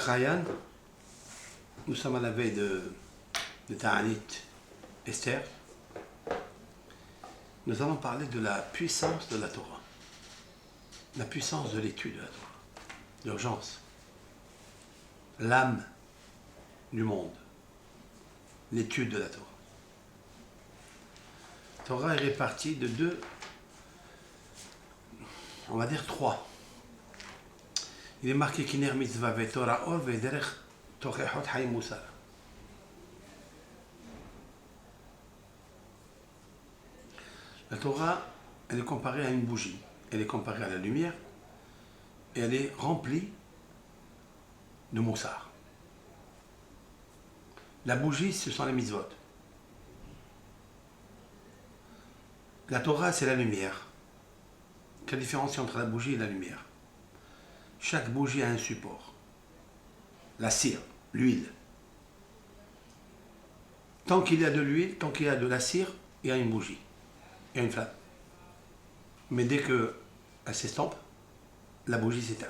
Chayan, nous sommes à la veille de Ta'anit Esther. Nous allons parler de la puissance de la Torah, la puissance de l'étude de la Torah, l'urgence, l'âme du monde, l'étude de la Torah. La Torah est répartie de deux, on va dire trois. Il est marqué Kiner mitzvah ve Torah or ve derech tochechot hayim musar. La Torah, elle est comparée à une bougie, elle est comparée à la lumière et elle est remplie de moussard. La bougie, ce sont les mitzvot. La Torah, c'est la lumière. Quelle différence entre la bougie et la lumière? Chaque bougie a un support. La cire, l'huile. Tant qu'il y a de l'huile, tant qu'il y a de la cire, il y a une bougie, il y a une flamme. Mais dès qu'elle s'estompe, la bougie s'éteint.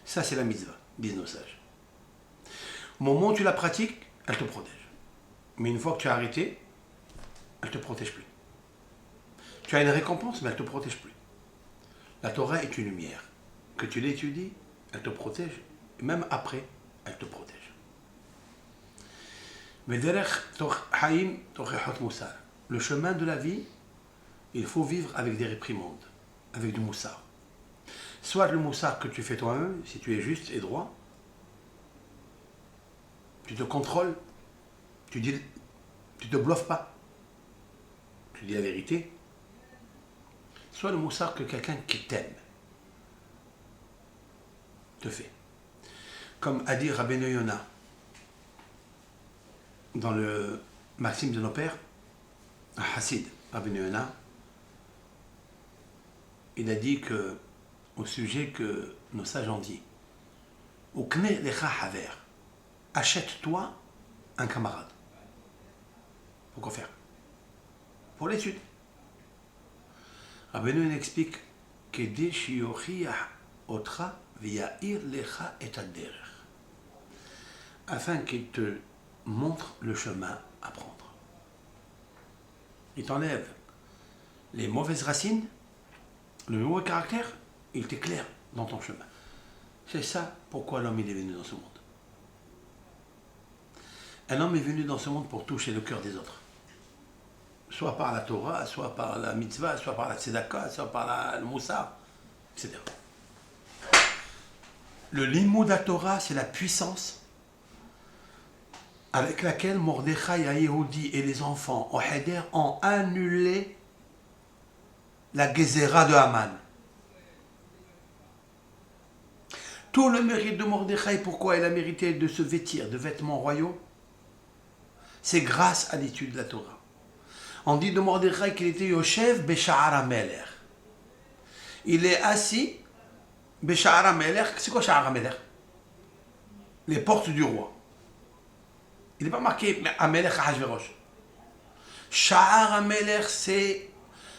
Ça, c'est la mitzvah, disent nos sages. Au moment où tu la pratiques, elle te protège. Mais une fois que tu as arrêté, elle ne te protège plus. Tu as une récompense, mais elle ne te protège plus. La Torah est une lumière. Que tu l'étudies, elle te protège. Et même après, elle te protège. Le chemin de la vie, il faut vivre avec des réprimandes, avec du moussard. Soit le moussard que tu fais toi-même, si tu es juste et droit, tu te contrôles, tu te bluffes pas, tu dis la vérité. Soit le moussard que quelqu'un qui t'aime te fait. Comme a dit Rabbeinu Yonah dans le Maxime de nos pères, un Hassid, Rabbeinu Yonah, il a dit que, au sujet que nos sages ont dit, Ukne lecha haver, achète-toi un camarade. Pourquoi faire? Pour l'étude. Rabbeinu Yonah explique Kede shiyochiach otra v'ya'ir lecha et ad-derech, afin qu'il te montre le chemin à prendre. Il t'enlève les mauvaises racines, le mauvais caractère, il t'éclaire dans ton chemin. C'est ça pourquoi l'homme il est venu dans ce monde. Un homme est venu dans ce monde pour toucher le cœur des autres. Soit par la Torah, soit par la mitzvah, soit par la tzedaka, soit par le moussard, etc. Le limud Torah, c'est la puissance avec laquelle Mordechai à Yehudi et les enfants au Heder ont annulé la Gezerah de Haman. Tout le mérite de Mordechai, pourquoi il a mérité de se vêtir de vêtements royaux, c'est grâce à l'étude de la Torah. On dit de Mordechai qu'il était Yoshev Besha'ar HaMelech. Il est assis Besha'ar HaMelech. C'est quoi Sha'ar HaMelech? Les portes du roi. Il n'est pas marqué HaMelech Ahashverosh. Sha'ar HaMelech, c'est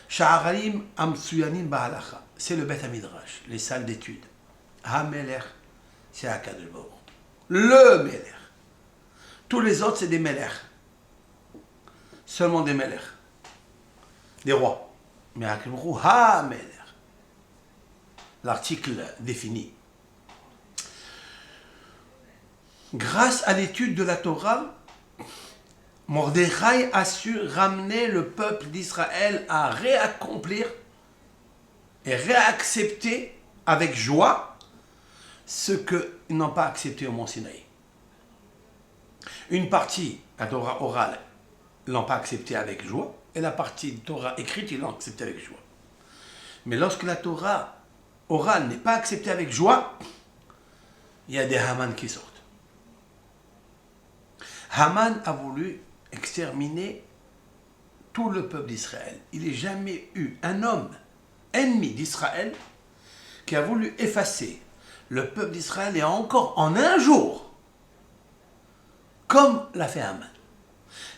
Sha'arim Amtsuyanim Ba'alacha. C'est le Beth HaMidrash, les salles d'études. HaMelech, c'est Akadosh Baruch Hu. Le Melech. Tous les autres, c'est des Melech. Seulement des Melech. Des rois. Mais Akadosh Baruch Hu, HaMelech. L'article défini. Grâce à l'étude de la Torah, Mordechai a su ramener le peuple d'Israël à réaccomplir et réaccepter avec joie ce qu'ils n'ont pas accepté au Mont Sinaï. Une partie, la Torah orale, ils l'ont pas accepté avec joie, et la partie de Torah écrite, ils l'ont accepté avec joie. Mais lorsque la Torah orale n'est pas acceptée avec joie, il y a des Haman qui sortent. Haman a voulu exterminer tout le peuple d'Israël. Il n'y a jamais eu un homme ennemi d'Israël qui a voulu effacer le peuple d'Israël et encore en un jour, comme l'a fait Haman.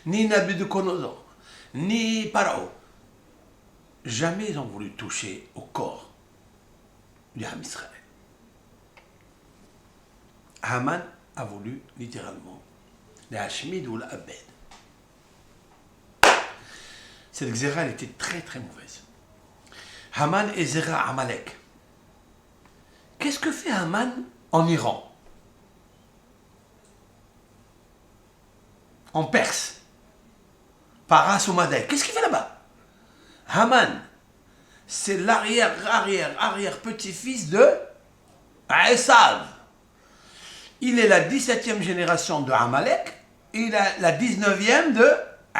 Ni Nabucodonosor, ni Pharaon. Jamais ils ont voulu toucher au corps du Ham Israël. Haman a voulu littéralement les Hashmid ou l'Abed. Cette xéra, elle était très très mauvaise. Haman et Zera Amalek. Qu'est-ce que fait Haman en Iran? En Perse? Paras ou Madek? Qu'est-ce qu'il fait là-bas? Haman, c'est l'arrière petit-fils de Esav. Il est la 17e génération de Amalek et il est la 19e de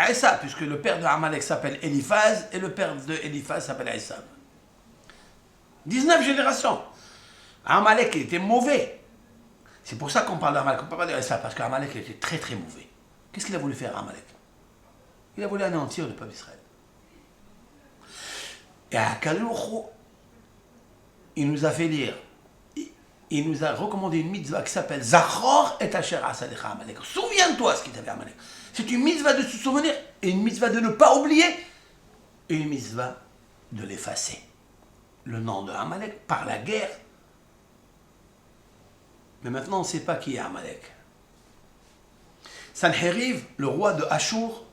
Esav, puisque le père de Amalek s'appelle Eliphaz et le père de Eliphaz s'appelle Esav. 19 générations. Amalek était mauvais. C'est pour ça qu'on parle d'Amalek, on ne parle pas d'Esav, parce qu'Amalek était très très mauvais. Qu'est-ce qu'il a voulu faire Amalek? Il a voulu anéantir le peuple d'Israël. Et à Kalouchou, il nous a fait lire, il nous a recommandé une mitzvah qui s'appelle Zachor et Asher Asalecha Amalek. Souviens-toi ce qu'il t'a fait Amalek. C'est une mitzvah de se souvenir, et une mitzvah de ne pas oublier, et une mitzvah de l'effacer. Le nom de Amalek par la guerre. Mais maintenant, on ne sait pas qui est Amalek. Sanheriv, le roi de Achour,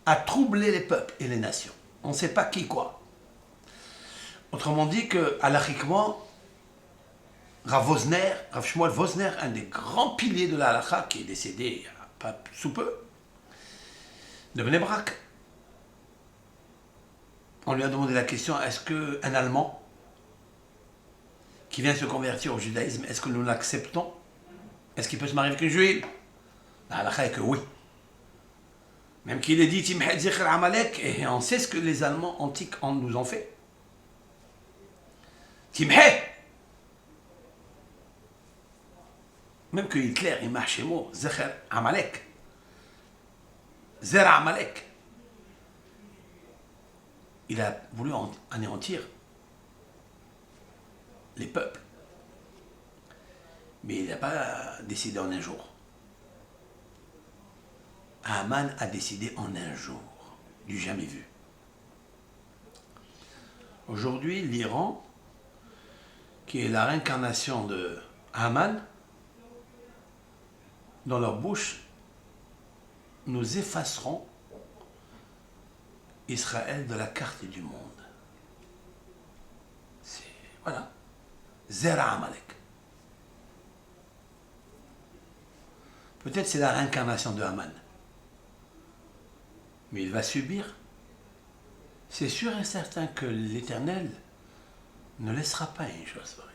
a troublé les peuples et les nations. On ne sait pas qui quoi. Autrement dit que, halachiquement, Rav Shmuel Vosner, un des grands piliers de la halakha, qui est décédé pas sous peu, de Bnei Brak, on lui a demandé la question, est-ce qu'un Allemand qui vient se convertir au judaïsme, est-ce que nous l'acceptons? Est-ce qu'il peut se marier avec une juive? La halakha est que oui. Même qu'il ait dit Timhet Zikr Amalek, et on sait ce que les Allemands antiques nous ont fait. Timhet! Même que Hitler, il marche chez moi, Zikr Amalek. Zera Amalek. Il a voulu anéantir les peuples. Mais il n'a pas décidé en un jour. Haman a décidé en un jour, du jamais vu. Aujourd'hui, l'Iran, qui est la réincarnation de Haman, dans leur bouche, nous effacerons Israël de la carte du monde. Voilà. Zera Amalek. Peut-être c'est la réincarnation de Haman. Mais il va subir. C'est sûr et certain que l'Éternel ne laissera pas une chose pareille.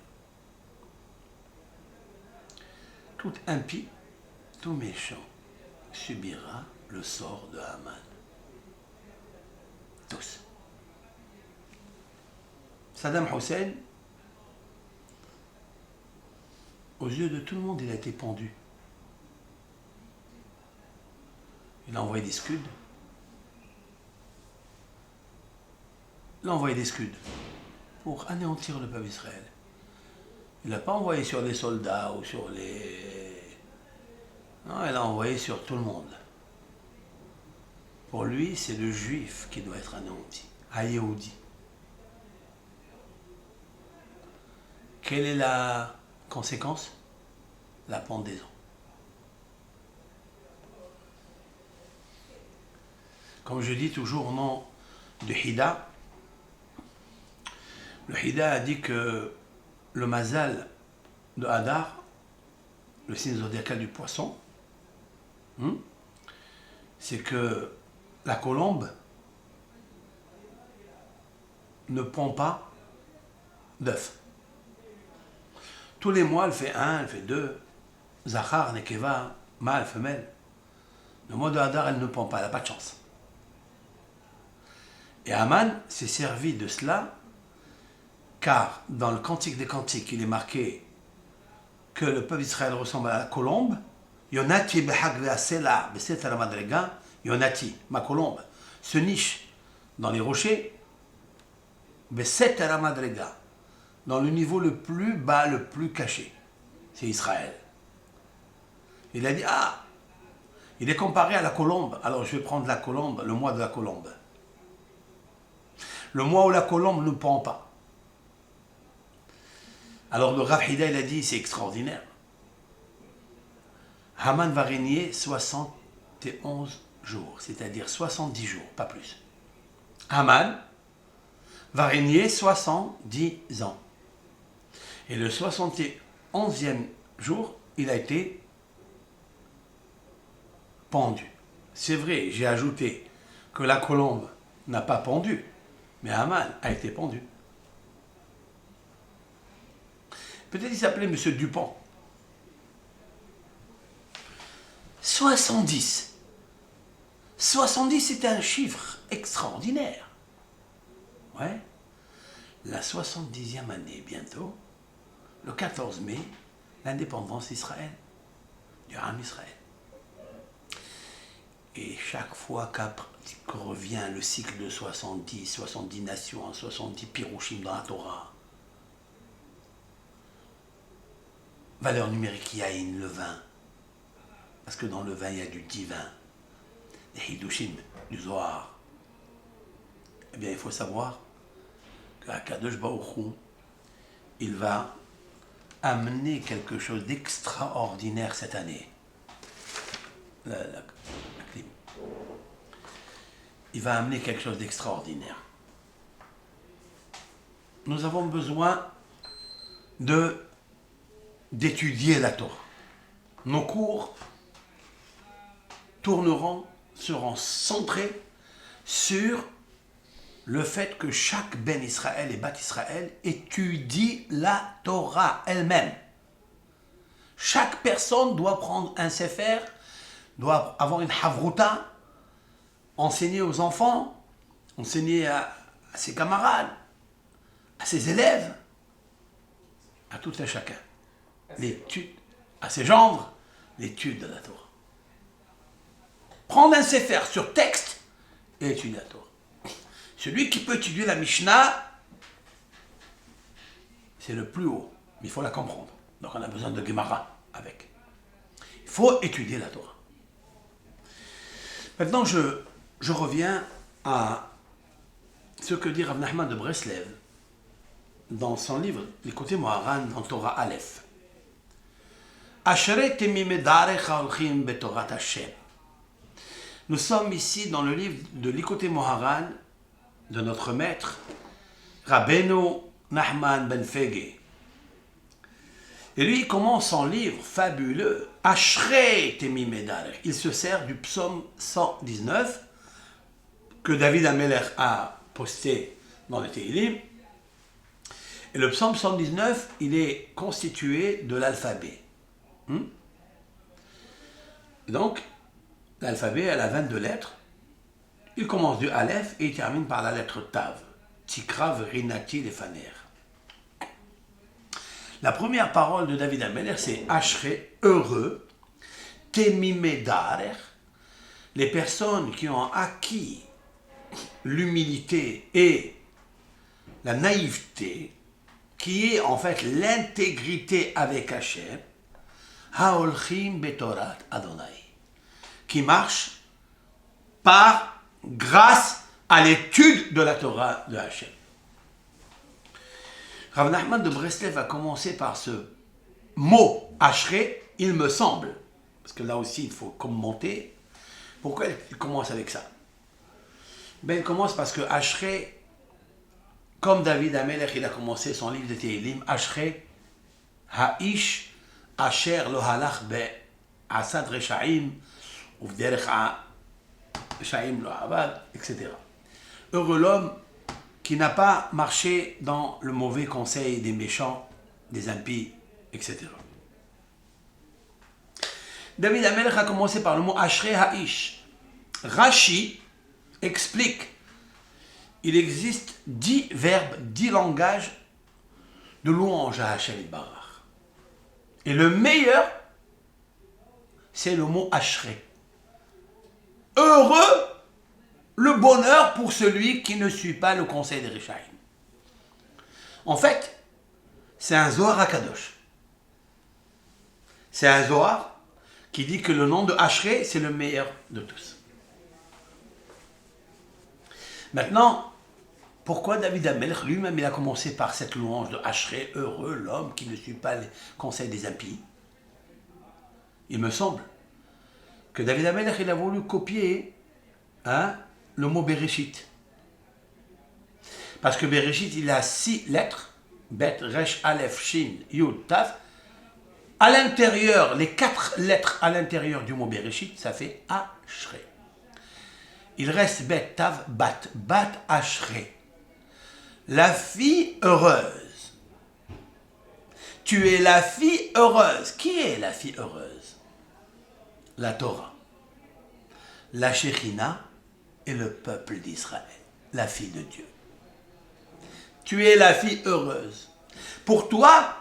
Tout impie, tout méchant subira le sort de Haman. Tous. Saddam Hussein, aux yeux de tout le monde, il a été pendu. Il a envoyé des scuds. Il a envoyé des scuds pour anéantir le peuple d'Israël. Il n'a pas envoyé sur les soldats ou sur les... Non, il a envoyé sur tout le monde. Pour lui, c'est le juif qui doit être anéanti. Haïoudi. Quelle est la conséquence? La pendaison. Comme je dis toujours au nom de Hida, le Hida a dit que le mazal de Hadar, le signe zodiacal du poisson, c'est que la colombe ne pond pas d'œufs. Tous les mois, elle fait un, elle fait deux. Zachar, Nekeva, mâle, femelle. Le mois de Hadar, elle ne pond pas, elle n'a pas de chance. Et Haman s'est servi de cela, car dans le Cantique des Cantiques, il est marqué que le peuple d'Israël ressemble à la colombe. Yonati behag ve'asela beset alamadrega. Yonati, ma colombe, se niche dans les rochers. Beset alamadrega, dans le niveau le plus bas, le plus caché. C'est Israël. Il a dit, il est comparé à la colombe. Alors je vais prendre la colombe, le mois de la colombe. Le mois où la colombe ne pond pas. Alors le Rav Hida, il a dit, c'est extraordinaire. Haman va régner 71 jours, c'est-à-dire 70 jours, pas plus. Haman va régner 70 ans. Et le 71e jour, il a été pendu. C'est vrai, j'ai ajouté que la colombe n'a pas pendu, mais Haman a été pendu. Peut-être il s'appelait M. Dupont. 70. 70, c'était un chiffre extraordinaire. Ouais. La 70e année, bientôt, le 14 mai, l'indépendance d'Israël, du Ham Israël. Et chaque fois que revient le cycle de 70 nations, 70 pirouchim dans la Torah, valeur numérique yaïn, le vin, parce que dans le vin il y a du divin, des hidushim, du Zohar. Eh bien il faut savoir qu'Akadosh Baruch Hu, il va amener quelque chose d'extraordinaire cette année. La clim. Il va amener quelque chose d'extraordinaire. Nous avons besoin d'étudier la Torah. Nos cours seront centrés sur le fait que chaque Ben Israël et Bat Israël étudie la Torah elle-même. Chaque personne doit prendre un sefer, doit avoir une havruta, enseigner aux enfants, enseigner à ses camarades, à ses élèves, à tout un chacun. L'étude, à ses gendres, l'étude de la Torah. Prendre un sefer sur texte et étudier la Torah. Celui qui peut étudier la Mishnah, c'est le plus haut, mais il faut la comprendre. Donc on a besoin de Gemara avec. Il faut étudier la Torah. Maintenant, je reviens à ce que dit Rav Nachman de Breslev dans son livre, Likutei Moharan, dans Torah Aleph. Ashrei temimei darech haolchim betorat Hashem. Nous sommes ici dans le livre de Likutei Moharan de notre maître, Rabbeinu Nachman ben Fege. Et lui, il commence son livre fabuleux, Ashrei temimei darech. Il se sert du psaume 119 que David Ameler a posté dans le Tehillim. Et le psaume 119, il est constitué de l'alphabet. Donc, l'alphabet, elle a 22 lettres. Il commence du Aleph et il termine par la lettre Tav. Tikrav Rinati Lefaner. La première parole de David Ameler, c'est Ashrei, heureux, Temimei darech, les personnes qui ont acquis l'humilité et la naïveté, qui est en fait l'intégrité avec Hachem, Haolchim betorat Adonai, qui marche grâce à l'étude de la Torah de Hachem. Rav Nachman de Breslev a commencé par ce mot Ashrei, il me semble, parce que là aussi il faut commenter. Pourquoi il commence avec ça? Ben, il commence parce que Ashrei, comme David Amelech, il a commencé son livre de Tehillim, Ashrei Ha'ish Asher lo halach be'asad reshaim uvderech reshaim lo avad, etc. Heureux l'homme qui n'a pas marché dans le mauvais conseil des méchants, des impies, etc. David Amelech a commencé par le mot Ashrei Ha'ish. Rashi explique, il existe 10 verbes, 10 langages de louange à Hachem Barach. Et le meilleur, c'est le mot Ashrei. Heureux, le bonheur pour celui qui ne suit pas le conseil des Rishaïm. En fait, c'est un Zohar Akadosh. C'est un Zohar qui dit que le nom de Ashrei, c'est le meilleur de tous. Maintenant, pourquoi David Amelech lui-même il a commencé par cette louange de Ashrei, heureux l'homme qui ne suit pas les conseils des impies? il me semble, que David Amelech, il a voulu copier le mot Bereshit. Parce que Bereshit, il a 6 lettres, Bet, Resh, Aleph, Shin, Yud, Taf. À l'intérieur, les 4 lettres à l'intérieur du mot Bereshit, ça fait Ashrei. Il reste Bet, Tav, Bat, Bat, Ashrei. La fille heureuse. Tu es la fille heureuse. Qui est la fille heureuse? La Torah, la Shekhinah et le peuple d'Israël, la fille de Dieu. Tu es la fille heureuse. Pour toi,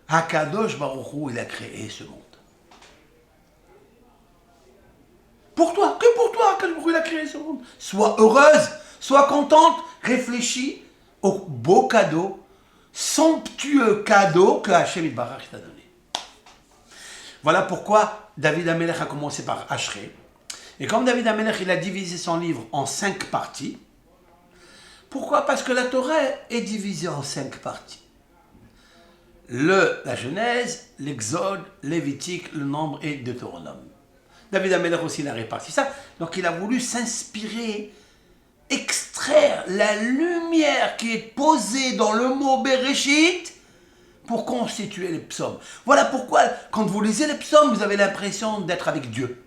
Hakadosh Baruch Hu, il a créé ce monde. Pour toi, que pour toi, Hakadosh Baruch Hu, il a créé ce monde. Sois heureuse, sois contente, réfléchis au beau cadeau, somptueux cadeau que Hachem Yitbarach t'a donné. Voilà pourquoi David Amelech a commencé par Ashrei. Et comme David Amelech, il a divisé son livre en 5 parties. Pourquoi? Parce que la Torah est divisée en 5 parties. La Genèse, l'Exode, Lévitique, le Nombre et Deutéronome. David Amelech aussi, il a réparti ça. Donc il a voulu s'inspirer, extraire la lumière qui est posée dans le mot Bereshit pour constituer les psaumes. Voilà pourquoi, quand vous lisez les psaumes, vous avez l'impression d'être avec Dieu.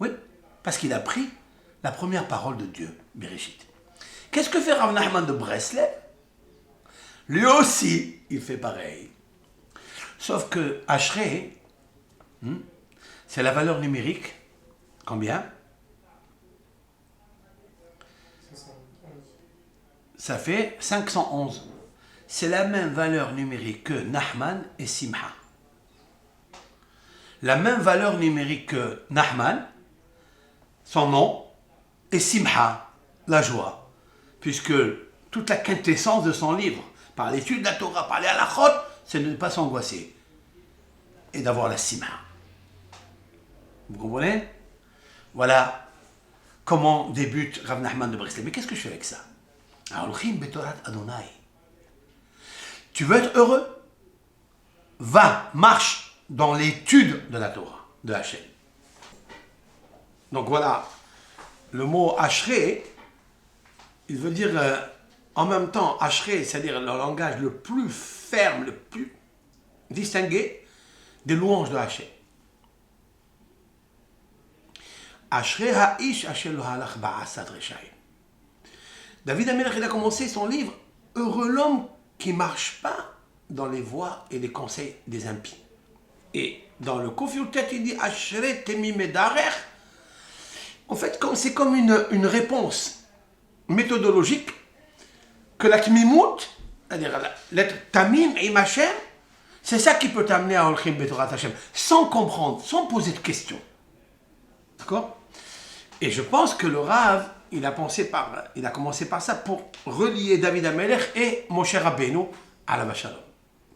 Oui, parce qu'il a pris la première parole de Dieu, Bereshit. Qu'est-ce que fait Rav Nachman de Breslev? Lui aussi, il fait pareil. Sauf que Ashrei, c'est la valeur numérique. Combien? Ça fait 511. C'est la même valeur numérique que Nahman et Simha. La même valeur numérique que Nahman, son nom, et Simha, la joie. Puisque toute la quintessence de son livre, par l'étude de la Torah, par les halachot, c'est de ne pas s'angoisser et d'avoir la Simha. Vous comprenez? Voilà comment débute Rav Nachman de Breslev. Mais qu'est-ce que je fais avec ça? Aholuchim betorat Adonai. Tu veux être heureux? Va, marche dans l'étude de la Torah, de Hachem. Donc voilà, le mot Ashrei, il veut dire en même temps Ashrei, c'est-à-dire le langage le plus ferme, le plus distingué des louanges de Hachem. Ashrei ha'ish asher lo halach ba'asat reshaim. David Amelech, il a commencé son livre « Heureux l'homme qui ne marche pas dans les voies et les conseils des impies ». Et dans le Kofiutet, il dit « Ashrei temi medarer ». En fait, c'est comme une réponse méthodologique que la Tmimout, c'est-à-dire l'être Tamim et Hashem, c'est ça qui peut t'amener à Holchim Betorat Hashem, sans comprendre, sans poser de questions. D'accord? Et je pense que le Rav, il a commencé par ça pour relier David Amelech et Moshe Rabbeinu à la Shalom.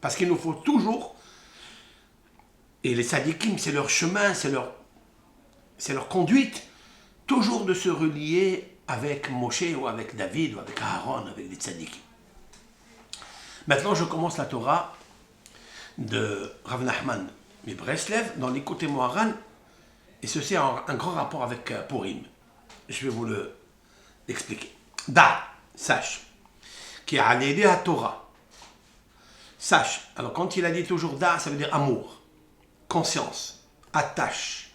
Parce qu'il nous faut toujours, et les tzadikim, c'est leur chemin, c'est leur conduite, toujours de se relier avec Moshe ou avec David ou avec Aaron, avec les tzadikim. Maintenant, je commence la Torah de Rav Nachman de Breslev dans l'Ikouté Moharan, et ceci a un grand rapport avec Purim. Je vais vous l'expliquer. Da, sache, qui a aidé à Torah. Sache, alors quand il a dit toujours da, ça veut dire amour, conscience, attache.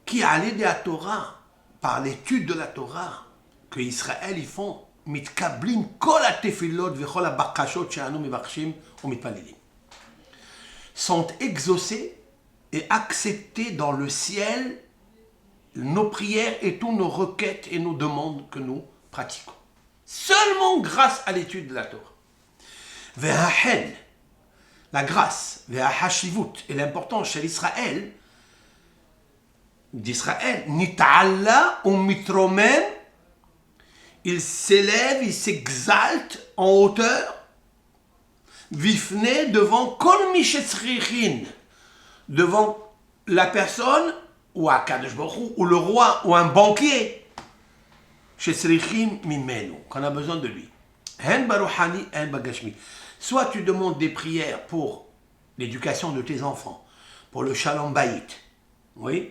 Qui a aidé à Torah, par l'étude de la Torah, que Israël ils font, mitkablin kol atefilot v'chol habakashot she'anu mivachshim ou mitpalilim, sont exaucés et acceptés dans le ciel nos prières et toutes nos requêtes et nos demandes que nous pratiquons. Seulement grâce à l'étude de la Torah. Ve'ahen, la grâce, ve'ahashivut, et l'importance chez l'Israël, d'Israël, nita'alla ou mitromem, il s'élève, il s'exalte en hauteur, vifne devant kol mishetzrichin, devant la personne ou à Kadosh Baruch Hu, ou le roi ou un banquier, shetzrichim mimenu, qu'on a besoin de lui. Hen baruhani, hen bagashmi. Soit tu demandes des prières pour l'éducation de tes enfants, pour le shalom bayit, oui,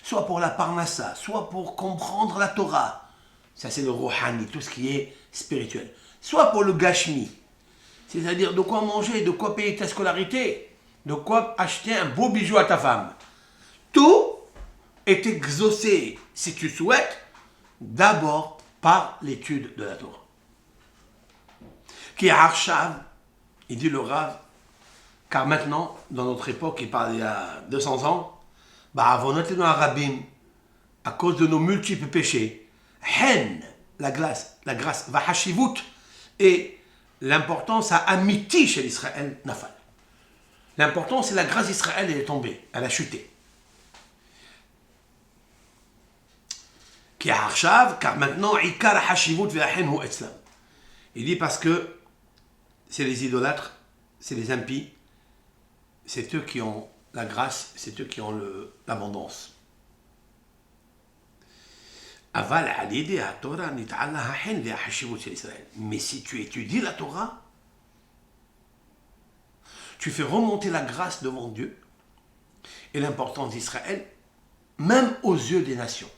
soit pour la parnassa, soit pour comprendre la Torah, ça c'est le rohani, tout ce qui est spirituel, soit pour le gashmi, c'est-à-dire de quoi manger, de quoi payer ta scolarité, de quoi acheter un beau bijou à ta femme. Tout est exaucé, si tu souhaites, d'abord par l'étude de la Torah. Qui est Arshav, il dit le Rav, car maintenant, dans notre époque, il parle il y a 200 ans, Ba'avonotenu harabim, à cause de nos multiples péchés, Hen, la grâce, Vahashivut, et l'importance à Amiti chez l'Israël Nafal. L'important, c'est la grâce d'Israël, elle est tombée, elle a chuté. Qui est Arshav, car maintenant, Ikar Hashivut ve'ahen hu etzlam. Il dit parce que c'est les idolâtres, c'est les impies, c'est eux qui ont la grâce, c'est eux qui ont l'abondance. Aval alidé à Torah nit'ala hahen ve'hashivut chez l'Israël. Mais si tu étudies la Torah, tu fais remonter la grâce devant Dieu et l'importance d'Israël, même aux yeux des nations.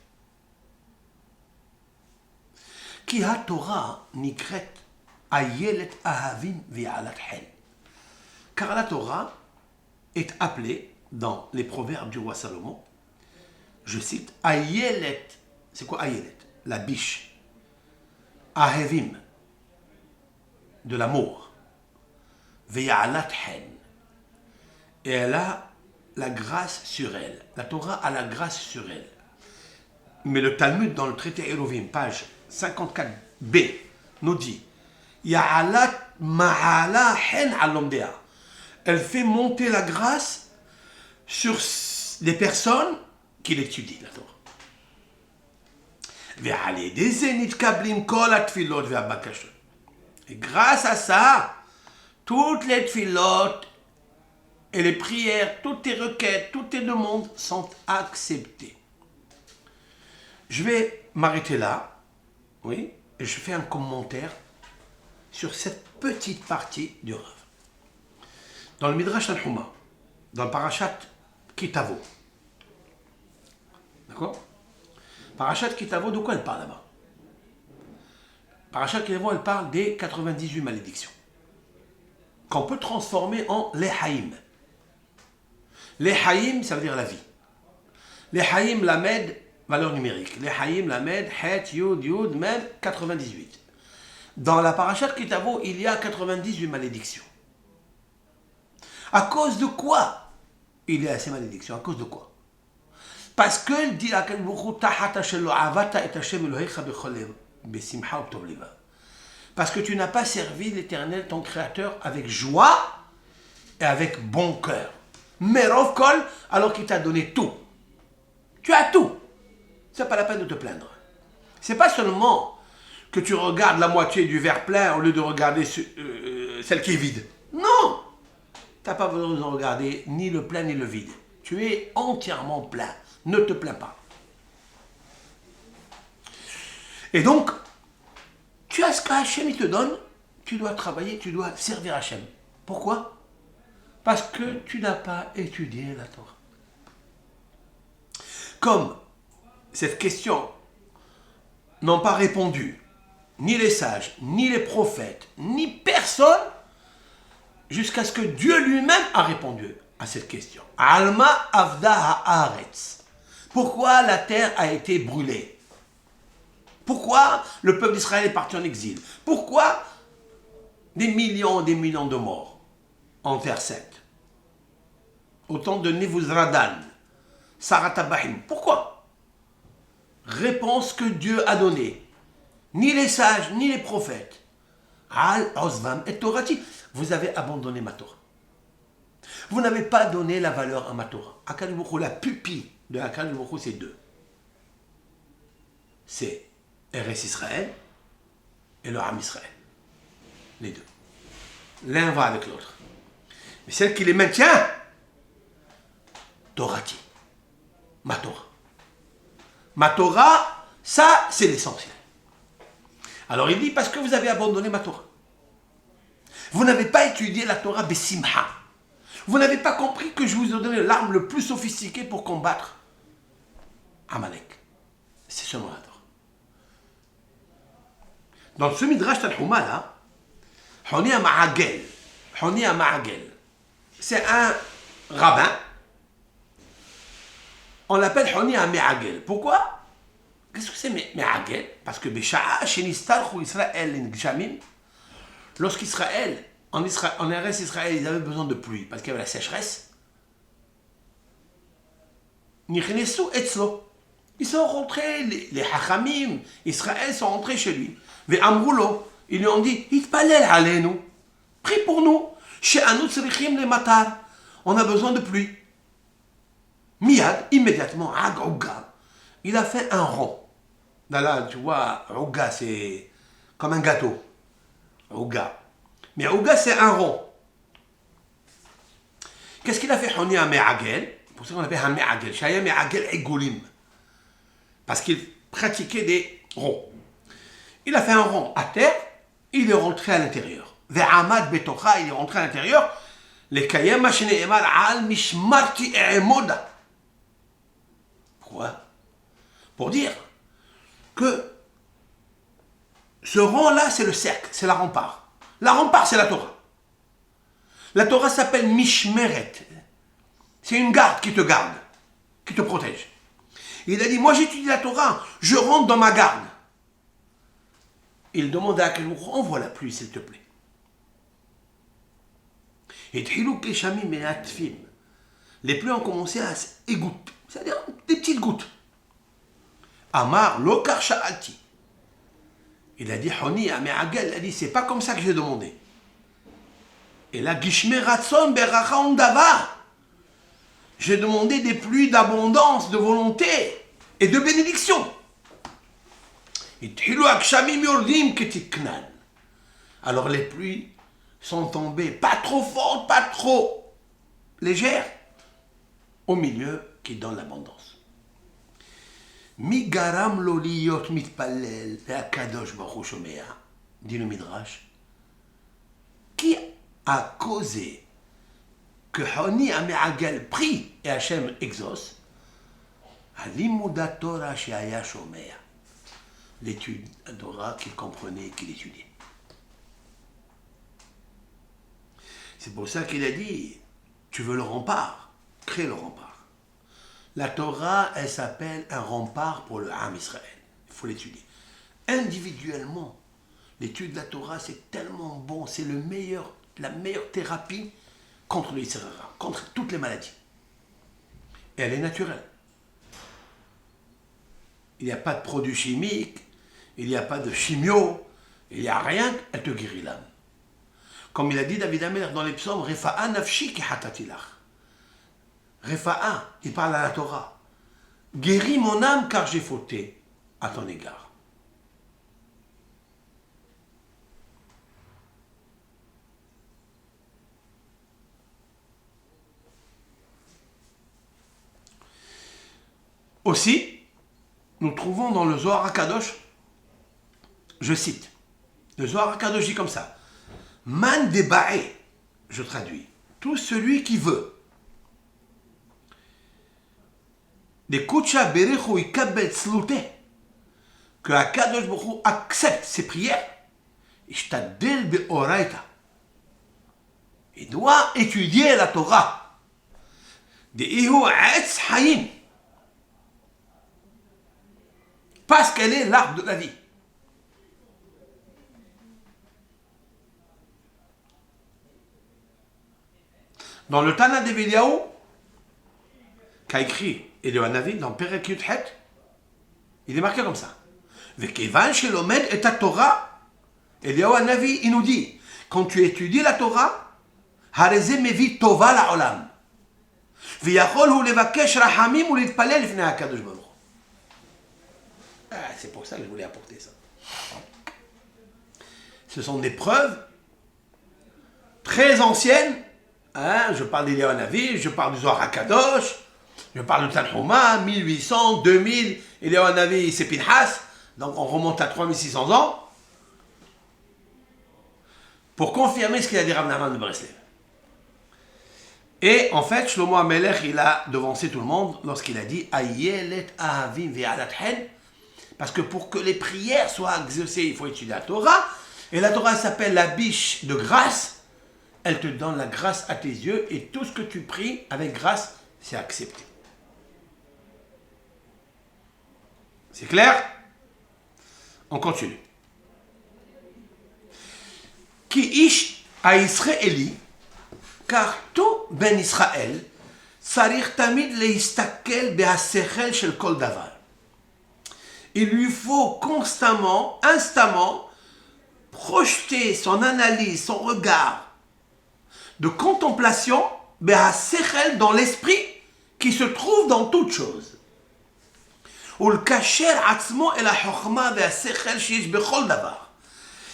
Ki ha-Torah nikret ayelet ahavim ve'alat hen. Car la Torah est appelée dans les proverbes du roi Salomon, je cite, ayelet, c'est quoi ayelet? La biche. Ahavim, de l'amour. Ve'alat hen. Et elle a la grâce sur elle. La Torah a la grâce sur elle. Mais le Talmud, dans le traité Eruvin, page 54b, nous dit Ya'alat ma'ala hen alomdea. Elle fait monter la grâce sur les personnes qui l'étudient, la Torah. Et grâce à ça, toutes les tfilot et les prières, toutes tes requêtes, toutes tes demandes sont acceptées. Je vais m'arrêter là, oui, et je fais un commentaire sur cette petite partie du Rav. Dans le Midrash Tanhuma, dans le Parashat Kitavo, d'accord? Parashat Kitavo, de quoi elle parle là-bas? Parashat Kitavo, elle parle des 98 malédictions qu'on peut transformer en Lehaïm. Lehaïm, ça veut dire la vie. Lehaïm, Lamed, valeur numérique. Lehaïm, Lamed, Het, Yud, Yud, même 98. Dans la Parashat Kitavo, il y a 98 malédictions. À cause de quoi il y a ces malédictions? À cause de quoi? Parce que dit parce que tu n'as pas servi l'Éternel, ton Créateur, avec joie et avec bon cœur. Merov kol, alors qu'il t'a donné tout. Tu as tout. C'est pas la peine de te plaindre. C'est pas seulement que tu regardes la moitié du verre plein au lieu de regarder celle qui est vide. Non! Tu n'as pas besoin de regarder ni le plein ni le vide. Tu es entièrement plein. Ne te plains pas. Et donc, tu as ce qu'Hachem il te donne, tu dois travailler, tu dois servir Hachem. Pourquoi? Parce que tu n'as pas étudié la Torah. Comme cette question n'ont pas répondu ni les sages, ni les prophètes, ni personne, jusqu'à ce que Dieu lui-même a répondu à cette question. Alma avda haaretz. Pourquoi la terre a été brûlée? Pourquoi le peuple d'Israël est parti en exil? Pourquoi des millions et des millions de morts en terre sainte? Au temps de Nebuzaradan, Saratabahim. Pourquoi? Réponse que Dieu a donnée. Ni les sages, ni les prophètes. Al Ozvam et Torati. Vous avez abandonné ma Torah. Vous n'avez pas donné la valeur à ma Torah. Akadosh Baruch Hu, la pupille de Akadosh Baruch Hu, c'est deux. C'est Eretz Israël et le Ham Israël. Les deux. L'un va avec l'autre. Mais celle qui les maintient, Torati. Ma Torah. Ma Torah, ça, c'est l'essentiel. Alors il dit, parce que vous avez abandonné ma Torah. Vous n'avez pas étudié la Torah Bessimha. Vous n'avez pas compris que je vous ai donné l'arme le plus sophistiquée pour combattre Amalek. C'est seulement la Torah. Dans ce Midrash Tanhuma là, Honi Ma'agel, c'est un rabbin. On l'appelle Honi Ma'agel. Pourquoi? Qu'est-ce que c'est Ma'agel? Parce que Besha'a Shenistarchu Israël Gshamim, lorsqu'Israël, en RS Israël, ils avaient besoin de pluie parce qu'il y avait la sécheresse. Nichnesu Etzlo. Ils sont rentrés, les Hachamim, Israël sont rentrés chez lui. Mais Amroulo, ils lui ont dit, Itpalel alenu, prie pour nous. Chez Anu Tzrichim le Matar, on a besoin de pluie. Miyad, immédiatement, Ag-Ouga, il a fait un rond. Là, tu vois, Ouga, c'est comme un gâteau. Ouga. Mais Ouga, c'est un rond. Qu'est-ce qu'il a fait Honi à Me'agel? Pour ça qu'on appelle un Me'agel. Shaya Me'agel Egoulim. Parce qu'il pratiquait des ronds. Il a fait un rond à terre, il est rentré à l'intérieur. Ve'amad betocha, il est rentré à l'intérieur. Les kayem machine emal al mishmarti e'emoda. Pourquoi? Pour dire que ce rond-là, c'est le cercle, c'est la rempart. La rempart, c'est la Torah. La Torah s'appelle Mishmeret. C'est une garde, qui te protège. Il a dit, moi j'étudie la Torah, je rentre dans ma garde. Il demande à Akadosh, envoie la pluie s'il te plaît. Et les pluies ont commencé à s'égoutter, c'est-à-dire des petites gouttes. Amar lokar sha'alti. Il a dit, Honi à Me'agel, il a dit, c'est pas comme ça que j'ai demandé. Et là, Gishme Ratson Beracha Ondava. J'ai demandé des pluies d'abondance, de volonté et de bénédiction. Alors les pluies sont tombées, pas trop fortes, pas trop légères, au milieu qui donne l'abondance. Mi garam lo liyot mitpallel ve'akadosh baruch hu shomea, dit le Midrash. Qui a causé que Honi à Me'agel prie et Hachem exauce? Alimudat Torah she'aya shomea. L'étude de Torah qu'il comprenait et qu'il étudiait. C'est pour ça qu'il a dit, tu veux le rempart, crée le rempart. La Torah, elle s'appelle un rempart pour le Ham Israël. Il faut l'étudier. Individuellement, l'étude de la Torah, c'est tellement bon, c'est la meilleure thérapie contre le Yetzer Hara, contre toutes les maladies. Et elle est naturelle. Il n'y a pas de produits chimiques, il n'y a pas de chimio, il n'y a rien, elle te guérit l'âme. Comme il a dit David Amelech dans les psaumes, Refa'a nafshi ki hatatilach. Refa'a, il parle à la Torah. Guéris mon âme car j'ai fauté à ton égard. Aussi, nous trouvons dans le Zohar HaKadosh, je cite, le Zohar HaKadosh dit comme ça, Man debae, je traduis, tout celui qui veut. Des kucha berechu ikabel tzlute, que HaKadosh Baruch Hu accepte ses prières, ishtadel beoraita. Il doit étudier la Torah. De'ihu etz hayim. Parce qu'elle est l'arbre de la vie. Dans le Tana d'Eliyahu, qu'a écrit Eliyahu Hanavi, dans Perek Yudhet, il est marqué comme ça. Vekevan shelomed et ta Torah, Eliyahu Hanavi, il nous dit, quand tu étudies la Torah, hareze mevi tova la'olam. V'yachol hu levakesh rahamim u litpalel lifnei HaKadosh Baruch Hu. C'est pour ça que je voulais apporter ça. Ce sont des preuves très anciennes. Je parle d'Eliyahu Hanavi, je parle du Zohar HaKadosh, je parle de Tanhuma, 1800, 2000, Eliyahu Hanavi, c'est Pinhas, donc on remonte à 3600 ans, pour confirmer ce qu'il a dit Rav Nahman de Breslev. Et en fait, Shlomo HaMelech, il a devancé tout le monde lorsqu'il a dit Ayelet Ahavim ve'adat hen. Parce que pour que les prières soient exaucées, il faut étudier la Torah. Et la Torah s'appelle la biche de grâce. Elle te donne la grâce à tes yeux et tout ce que tu pries avec grâce, c'est accepté. C'est clair? On continue. Ki ish ha-Israeli, car tout ben Israël, sarich tamid leistakel behasechel shel kol davar. Il lui faut constamment, instamment, projeter son analyse, son regard de contemplation, behasechel, dans l'esprit qui se trouve dans toute chose.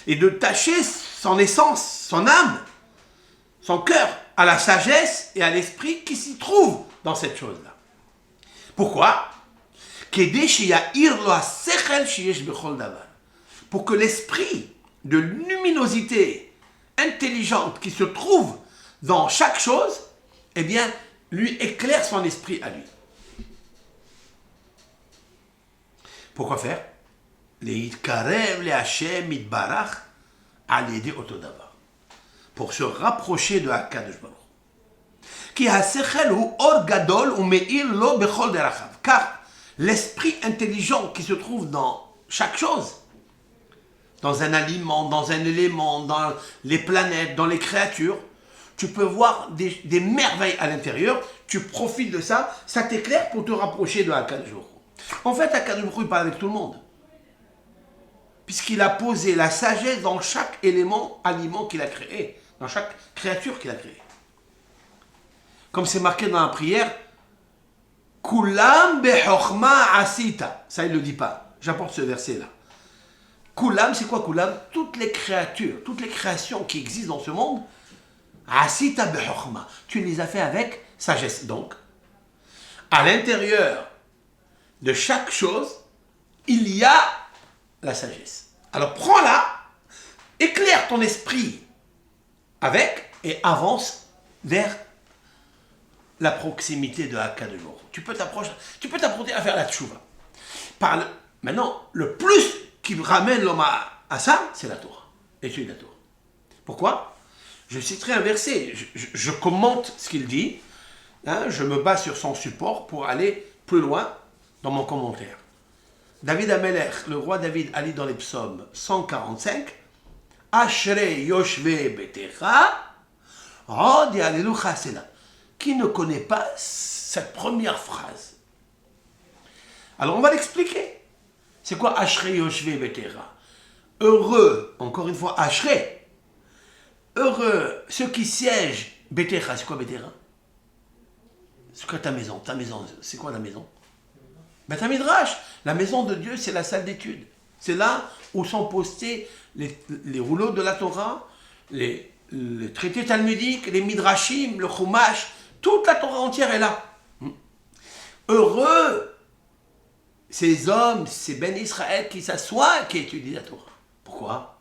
Et de tacher son essence, son âme, son cœur à la sagesse et à l'esprit qui s'y trouve dans cette chose-là. Pourquoi? Pour que l'esprit de luminosité intelligente qui se trouve dans chaque chose, eh bien, lui éclaire son esprit à lui. Pourquoi faire? Pour se rapprocher de Hakadosh Baruch Hu. Car l'esprit intelligent qui se trouve dans chaque chose, dans un aliment, dans un élément, dans les planètes, dans les créatures, tu peux voir des merveilles à l'intérieur, tu profites de ça, ça t'éclaire pour te rapprocher de Hakadosh Baruch Hu. En fait, Hakadosh Baruch Hu, il parle avec tout le monde. Puisqu'il a posé la sagesse dans chaque aliment qu'il a créé, dans chaque créature qu'il a créée. Comme c'est marqué dans la prière, Kulam bechokhma asita. Ça, il ne le dit pas. J'apporte ce verset-là. Kulam, c'est quoi Kulam? Toutes les créatures, toutes les créations qui existent dans ce monde, asita bechokhma. Tu les as fait avec sagesse. Donc, à l'intérieur de chaque chose, il y a la sagesse. Alors prends-la, éclaire ton esprit avec et avance vers la proximité de Hakadosh Baruch Hu. Tu peux t'apprêter à faire la tchouva. Maintenant, le plus qui ramène l'homme à ça, c'est la Torah. Étude la Torah. Pourquoi? Je citerai un verset, je commente ce qu'il dit, hein, je me base sur son support pour aller plus loin dans mon commentaire. David HaMelech, le roi David, a dit dans les psaumes 145, Ashrei Yoshve Betecha, Od Yalelu Chasena. Qui ne connaît pas cette première phrase? Alors on va l'expliquer. C'est quoi Ashrei Yoshve Betecha? Heureux, encore une fois, Ashrei. Heureux, ceux qui siègent, Betecha, c'est quoi Betecha? C'est quoi ta maison? Ta maison, c'est quoi la maison? Beth Midrash, la maison de Dieu, c'est la salle d'étude. C'est là où sont postés les rouleaux de la Torah, les traités talmudiques, les midrashim, le chumash, toute la Torah entière est là. Heureux ces hommes, ces ben Israël qui s'assoient et qui étudient la Torah. Pourquoi?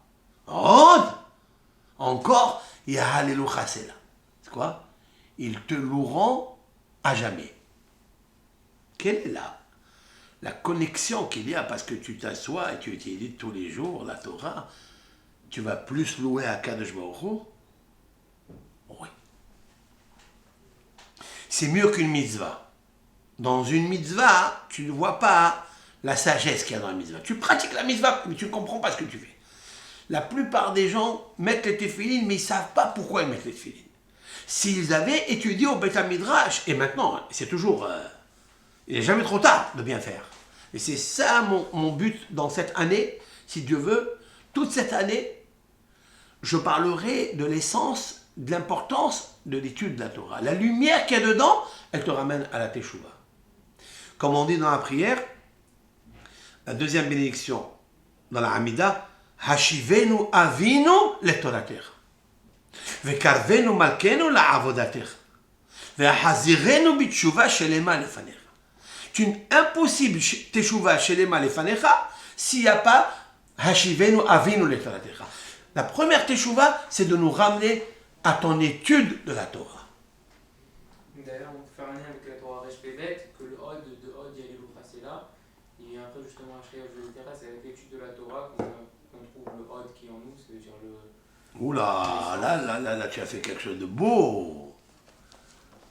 Encore, Yahalelu Chasela. C'est quoi? Ils te loueront à jamais. Quelle est la connexion qu'il y a, parce que tu t'assois et tu étudies tous les jours la Torah, tu vas plus louer Hakadosh Baruch Hu? Oui. C'est mieux qu'une mitzvah. Dans une mitzvah, tu ne vois pas la sagesse qu'il y a dans la mitzvah. Tu pratiques la mitzvah, mais tu ne comprends pas ce que tu fais. La plupart des gens mettent les téphilines, mais ils ne savent pas pourquoi ils mettent les téphilines. S'ils avaient étudié au Beth Midrash, et maintenant, c'est toujours... il n'est jamais trop tard de bien faire. Et c'est ça mon but dans cette année, si Dieu veut. Toute cette année, je parlerai de l'essence, de l'importance de l'étude de la Torah. La lumière qu'il y a dedans, elle te ramène à la Teshuvah. Comme on dit dans la prière, la deuxième bénédiction dans la Hamida, Hashivenu avinu letorater. Vekarvenu malkenu la'avodater. Ve'ahazirenu bitshuva shelema lefaner. C'est une impossible teshuva shelema lefanecha s'il n'y a pas Hashivenu avinu letoratecha. La première teshuva, c'est de nous ramener à ton étude de la Torah. après justement à Shreya, c'est avec l'étude de la Torah qu'on trouve le Hod qui est en nous, c'est-à-dire le. Oula, là, tu as fait quelque chose de beau.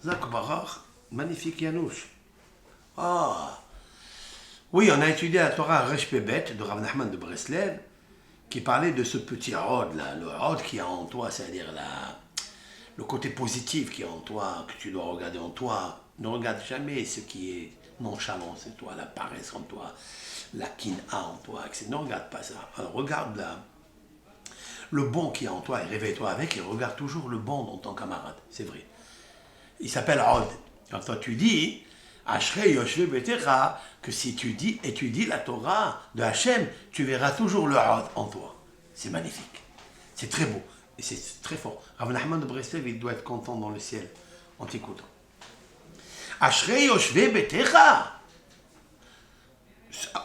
Zak Barar, magnifique Yanouch. Ah, oui, on a étudié la Torah Resh Pebet de Rav Nachman de Breslev, qui parlait de ce petit Hod là, le Hod qui est en toi, c'est-à-dire le côté positif qui est en toi, que tu dois regarder en toi. Ne regarde jamais ce qui est nonchalant en toi, la paresse en toi, la kina en toi, etc. Ne regarde pas ça. Alors regarde là, le bon qui est en toi et réveille-toi avec et regarde toujours le bon dans ton camarade. C'est vrai. Il s'appelle Hod. Quand toi tu dis, Ashrei Yoshve Betera, que si tu dis, étudies la Torah de Hachem, tu verras toujours le Hod en toi. C'est magnifique. C'est très beau. Et c'est très fort. Rav Nachman de Breslev, il doit être content dans le ciel en t'écoutant. Ashrei Yoshve Betera.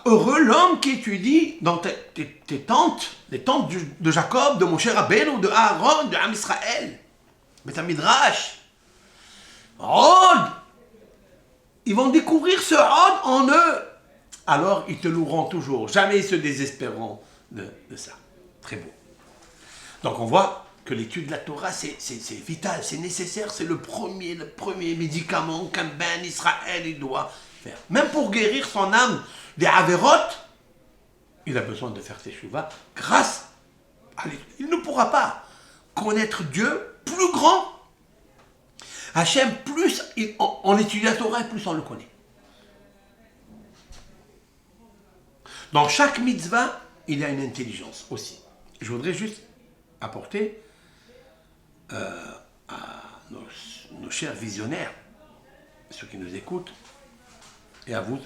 Heureux l'homme qui étudie dans tes tentes, les tentes de Jacob, de Moshe Rabbeinu, de Aaron, de Am Israël. Bet Midrash. Hod. Ils vont découvrir ce Hod en eux. Alors ils te loueront toujours. Jamais ils se désespéreront de ça. Très beau. Donc on voit que l'étude de la Torah, c'est vital, c'est nécessaire, c'est le premier médicament qu'un ben Israël il doit faire. Même pour guérir son âme des Averot, il a besoin de faire ses shuvas grâce à l'étude. Il ne pourra pas connaître Dieu plus grand. Hachem, plus on étudie la Torah, plus on le connaît. Dans chaque mitzvah, il y a une intelligence aussi. Je voudrais juste apporter à nos chers visionnaires, ceux qui nous écoutent, et à vous,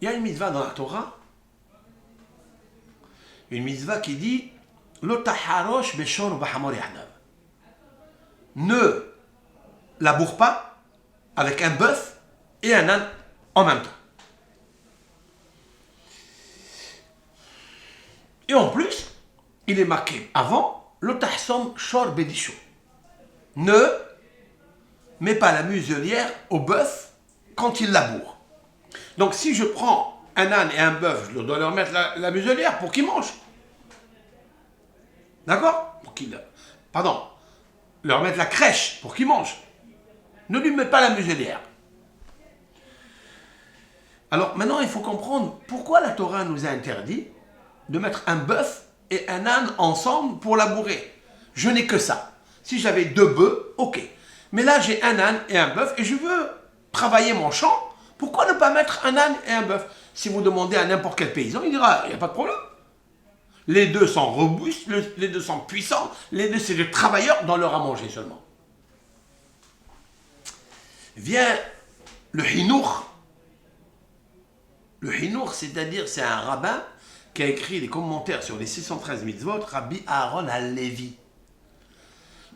il y a une mitzvah dans la Torah, une mitzvah qui dit Lo taharosh beshor bahamor yahdav. Ne laboure pas avec un bœuf et un âne en même temps. Et en plus, il est marqué avant Lo tahsom shor bedisho. Ne mets pas la muselière au bœuf quand il laboure. Donc si je prends un âne et un bœuf, je dois leur mettre la muselière pour qu'ils mangent. D'accord ? Leur mettre la crèche pour qu'ils mangent. Ne lui mets pas la muselière. Alors maintenant, il faut comprendre pourquoi la Torah nous a interdit de mettre un bœuf et un âne ensemble pour labourer. Je n'ai que ça. Si j'avais 2 bœufs, ok. Mais là, j'ai un âne et un bœuf et je veux travailler mon champ. Pourquoi ne pas mettre un âne et un bœuf ? Si vous demandez à n'importe quel paysan, il dira, il n'y a pas de problème. Les deux sont robustes, les deux sont puissants, les deux c'est des travailleurs dans leur à manger seulement. Vient le Hinour. Le Hinour, c'est-à-dire, c'est un rabbin qui a écrit des commentaires sur les 613 mitzvot, Rabbi Aaron al-Lévi.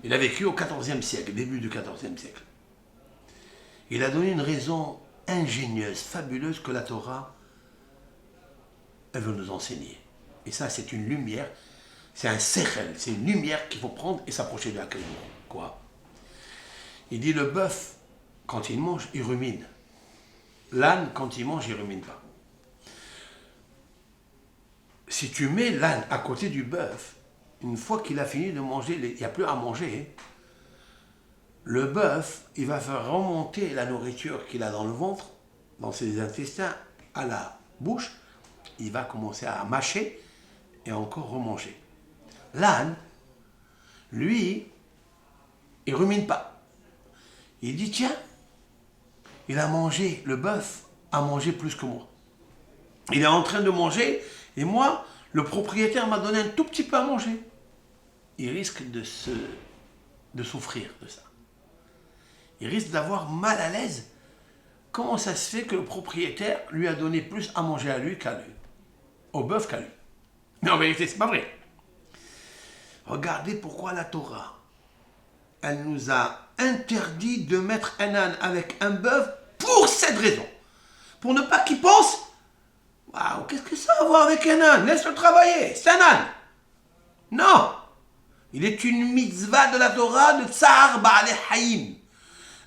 Il a vécu au XIVe siècle, début du XIVe siècle. Il a donné une raison ingénieuse, fabuleuse que la Torah, elle veut nous enseigner. Et ça, c'est une lumière, c'est un sechel, c'est une lumière qu'il faut prendre et s'approcher de la clé. Quoi ? Il dit le bœuf, quand il mange, il rumine. L'âne, quand il mange, il rumine pas. Si tu mets l'âne à côté du bœuf, une fois qu'il a fini de manger, il n'y a plus à manger, le bœuf, il va faire remonter la nourriture qu'il a dans le ventre, dans ses intestins, à la bouche. Il va commencer à mâcher et encore remanger. L'âne, lui, il rumine pas. Il dit, tiens, il a mangé, le bœuf a mangé plus que moi. Il est en train de manger et moi, le propriétaire m'a donné un tout petit peu à manger. Il risque de souffrir de ça. Il risque d'avoir mal à l'aise. Comment ça se fait que le propriétaire lui a donné plus à manger à lui qu'à lui ? Au bœuf qu'à lui. Mais en vérité, c'est pas vrai. Regardez pourquoi la Torah, elle nous a interdit de mettre un âne avec un bœuf pour cette raison. Pour ne pas qu'il pense, waouh, qu'est-ce que ça a à voir avec un âne ? Laisse-le travailler, c'est un âne. Non. Il est une mitzvah de la Torah de Tsar Ba'alei Hayim.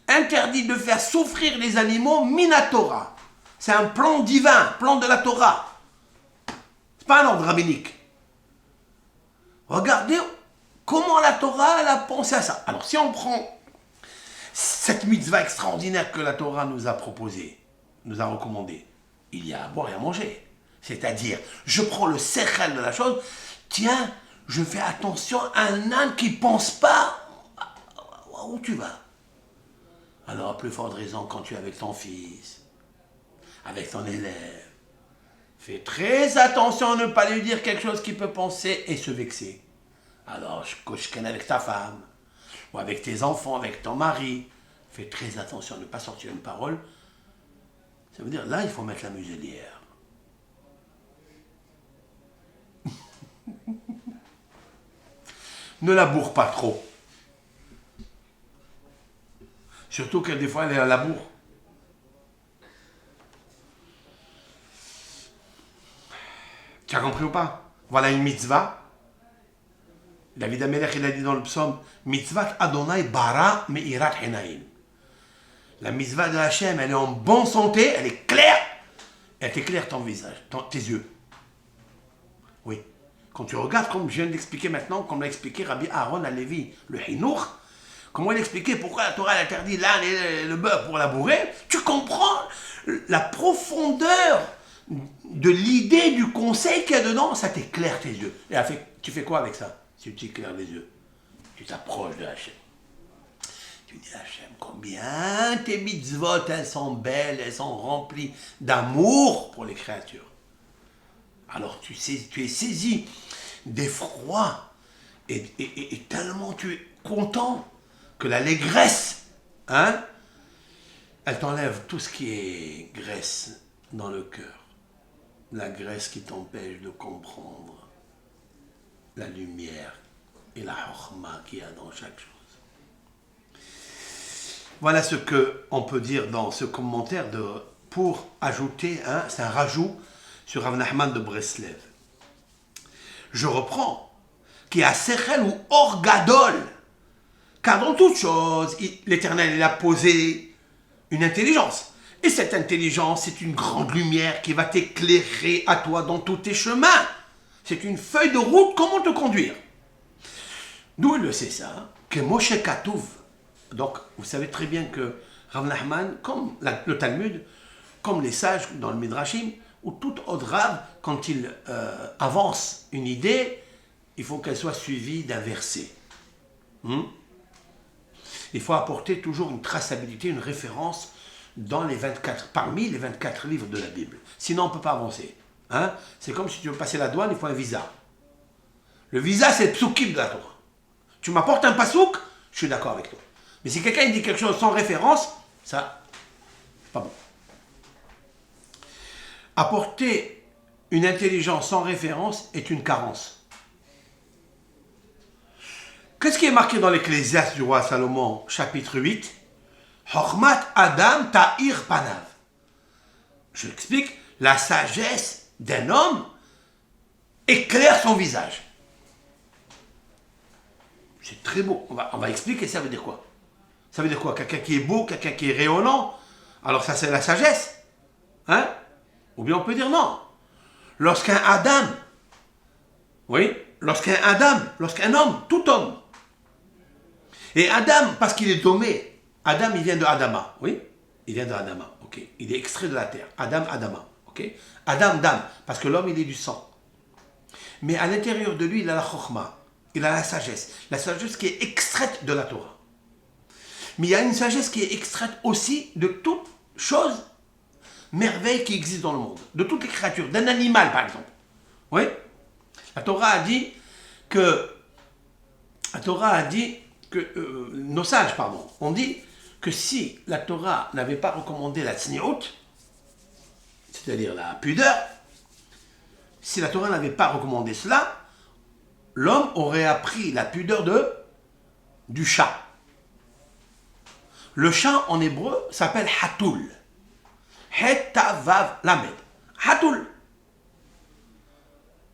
Interdit de faire souffrir les animaux minatora. C'est un plan divin, plan de la Torah. C'est pas un ordre rabbinique. Regardez comment la Torah elle a pensé à ça. Alors si on prend cette mitzvah extraordinaire que la Torah nous a proposée, nous a recommandée, il y a à boire et à manger. C'est-à-dire, je prends le sechel de la chose, tiens, je fais attention à un âne qui ne pense pas où tu vas. Alors, à plus forte raison, quand tu es avec ton fils, avec ton élève, fais très attention à ne pas lui dire quelque chose qui peut penser et se vexer. Alors, je connais avec ta femme, ou avec tes enfants, avec ton mari, fais très attention à ne pas sortir une parole. Ça veut dire, là, il faut mettre la muselière. Ne la bourre pas trop. Surtout que des fois, elle est à la bourre. Tu as compris ou pas? Voilà une mitzvah. David Amelech, il a dit dans le psaume, mitzvah Adonai bara meirat hinaim. La mitzvah de Hachem, elle est en bonne santé, elle est claire. Elle t'éclaire ton visage, tes yeux. Oui. Quand tu regardes, comme je viens d'expliquer maintenant, comme l'a expliqué Rabbi Aaron Alevi, le Hinour, comment il expliquait pourquoi la Torah interdit l'âne et le bœuf pour labourer, tu comprends la profondeur de l'idée, du conseil qu'il y a dedans, ça t'éclaire tes yeux. Et tu fais quoi avec ça, si tu t'éclaires les yeux? Tu t'approches de Hachem. Tu dis Hachem, combien tes mitzvot, elles sont belles, elles sont remplies d'amour pour les créatures. Alors tu es saisi d'effroi et tellement tu es content que l'allégresse, hein, elle t'enlève tout ce qui est graisse dans le cœur. La graisse qui t'empêche de comprendre la lumière et la chorma qu'il y a dans chaque chose. Voilà ce qu'on peut dire dans ce commentaire pour ajouter, hein, c'est un rajout sur Rav Nachman de Breslev. Je reprends, qui a Sechel ou Or Gadol, car dans toute chose, l'Éternel il a posé une intelligence. Et cette intelligence, c'est une grande lumière qui va t'éclairer à toi dans tous tes chemins. C'est une feuille de route, comment te conduire. D'où il le sait ça, hein? Que Moshe Katouv. Donc, vous savez très bien que Rav Nachman, comme le Talmud, comme les sages dans le Midrashim, ou tout autre Rav, quand il avance une idée, il faut qu'elle soit suivie d'un verset. Il faut apporter toujours une traçabilité, une référence parmi les 24 livres de la Bible. Sinon, on ne peut pas avancer. Hein? C'est comme si tu veux passer la douane, il faut un visa. Le visa, c'est le psukim de la Torah. Tu m'apportes un pasouk, je suis d'accord avec toi. Mais si quelqu'un dit quelque chose sans référence, ça, pas bon. Apporter une intelligence sans référence est une carence. Qu'est-ce qui est marqué dans l'Ecclésiaste du roi Salomon, chapitre 8? Hormat Adam Ta'ir Panav. Je l'explique, la sagesse d'un homme éclaire son visage. C'est très beau. On va expliquer ça veut dire quoi. Ça veut dire quoi? Quelqu'un qui est beau, quelqu'un qui est rayonnant. Alors ça c'est la sagesse. Hein? Ou bien on peut dire non. Lorsqu'un Adam, lorsqu'un homme, tout homme, et Adam, parce qu'il est dommé, Adam il vient de Adama, oui? Il vient de Adama, ok. Il est extrait de la terre. Adam, Adama, ok. Adam, Dam, parce que l'homme il est du sang. Mais à l'intérieur de lui, il a la chokhma, il a la sagesse qui est extraite de la Torah. Mais il y a une sagesse qui est extraite aussi de toute chose, merveille qui existe dans le monde, de toutes les créatures, d'un animal par exemple. Oui? La Torah a dit que nos sages, ont dit que si la Torah n'avait pas recommandé la tzniut, c'est-à-dire la pudeur, si la Torah n'avait pas recommandé cela, l'homme aurait appris la pudeur du chat. Le chat en hébreu s'appelle Hatoul. Het-ta-vav lamed. Hatoul.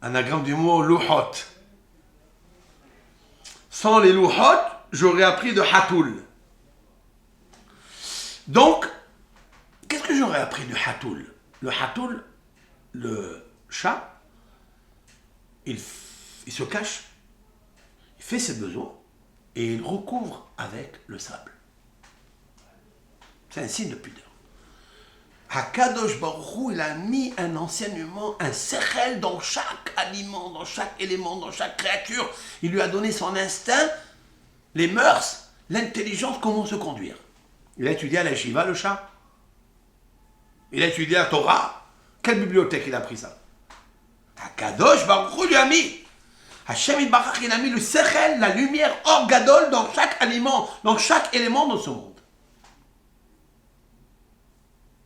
Anagramme du mot louhot. Sans les louhot, j'aurais appris de Hatoul. Donc, qu'est-ce que j'aurais appris de Hatoul? Le hatoul, le chat, il se cache, il fait ses besoins et il recouvre avec le sable. C'est un signe de pudeur. Hakadosh Baruch Hu, il a mis un enseignement, un sechel dans chaque aliment, dans chaque élément, dans chaque créature. Il lui a donné son instinct, les mœurs, l'intelligence, comment se conduire. Il a étudié à la Shiva, le chat. Il a étudié la Torah. Quelle bibliothèque il a pris ça? Hakadosh Baruch Hu lui a mis. Hashem Yitbarach, il a mis le sechel, la lumière or gadol dans chaque aliment, dans chaque élément de ce monde.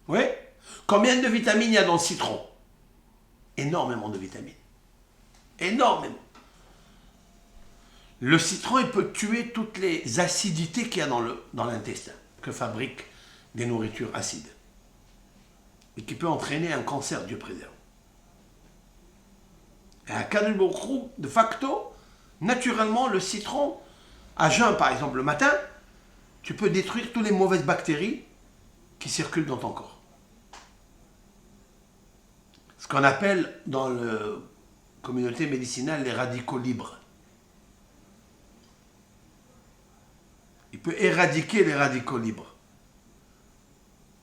Oui. Combien de vitamines il y a dans le citron? Énormément de vitamines. Énormément. Le citron, il peut tuer toutes les acidités qu'il y a dans l'intestin, que fabriquent des nourritures acides. Et qui peut entraîner un cancer, Dieu préserve. Et à Kadosh Baruch Hu, de facto, naturellement, le citron, à jeun par exemple le matin, tu peux détruire toutes les mauvaises bactéries qui circulent dans ton corps. Ce qu'on appelle dans la communauté médicinale les radicaux libres. Il peut éradiquer les radicaux libres.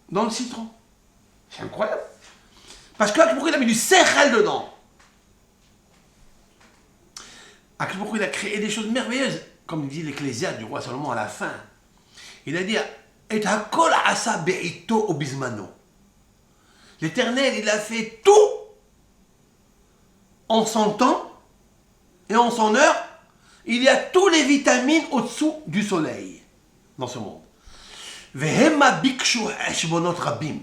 Dans le citron. C'est incroyable. Parce que pourquoi il a mis du sechel dedans? Pourquoi il a créé des choses merveilleuses, comme dit l'Ecclésiaste du roi Salomon à la fin. Il a dit Et hakol asa be'ito obismano. L'Éternel, il a fait tout en son temps et en son heure. Il y a tous les vitamines au-dessous du soleil dans ce monde. Vehema bikshu heshbonot rabim.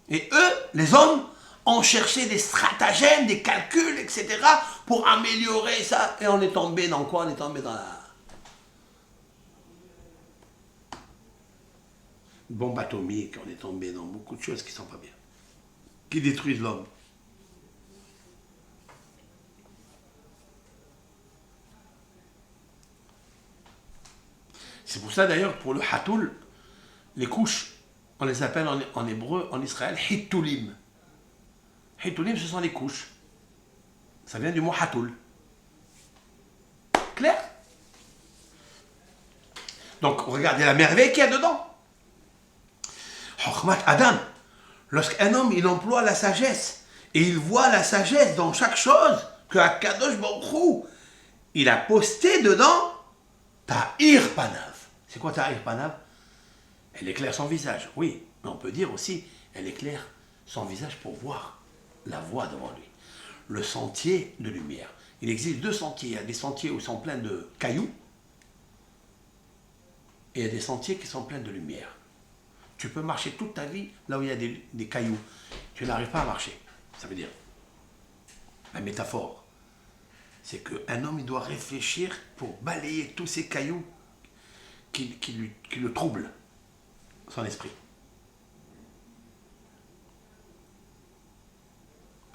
Et eux, les hommes, ont cherché des stratagèmes, des calculs, etc. pour améliorer ça. Et on est tombé dans quoi? On est tombé dans la bombe atomique. On est tombé dans beaucoup de choses qui ne sont pas bien. Qui détruisent l'homme. C'est pour ça d'ailleurs, pour le hatoul, les couches, on les appelle en hébreu, en Israël, hitoulim. Hitoulim, ce sont les couches. Ça vient du mot hatoul. Clair? Donc, regardez la merveille qu'il y a dedans. Chokhmat Adam. Lorsqu'un homme, il emploie la sagesse, et il voit la sagesse dans chaque chose, que Akadosh Baruch Hu, il a posté dedans, Ta'ir Panav. C'est quoi Ta'ir Panav? Elle éclaire son visage, oui. Mais on peut dire aussi, elle éclaire son visage pour voir la voie devant lui. Le sentier de lumière. Il existe deux sentiers. Il y a des sentiers où ils sont pleins de cailloux. Et il y a des sentiers qui sont pleins de lumière. Tu peux marcher toute ta vie là où il y a des cailloux. Tu n'arrives pas à marcher. Ça veut dire, la métaphore, c'est qu'un homme, il doit réfléchir pour balayer tous ces cailloux qui le troublent, son esprit.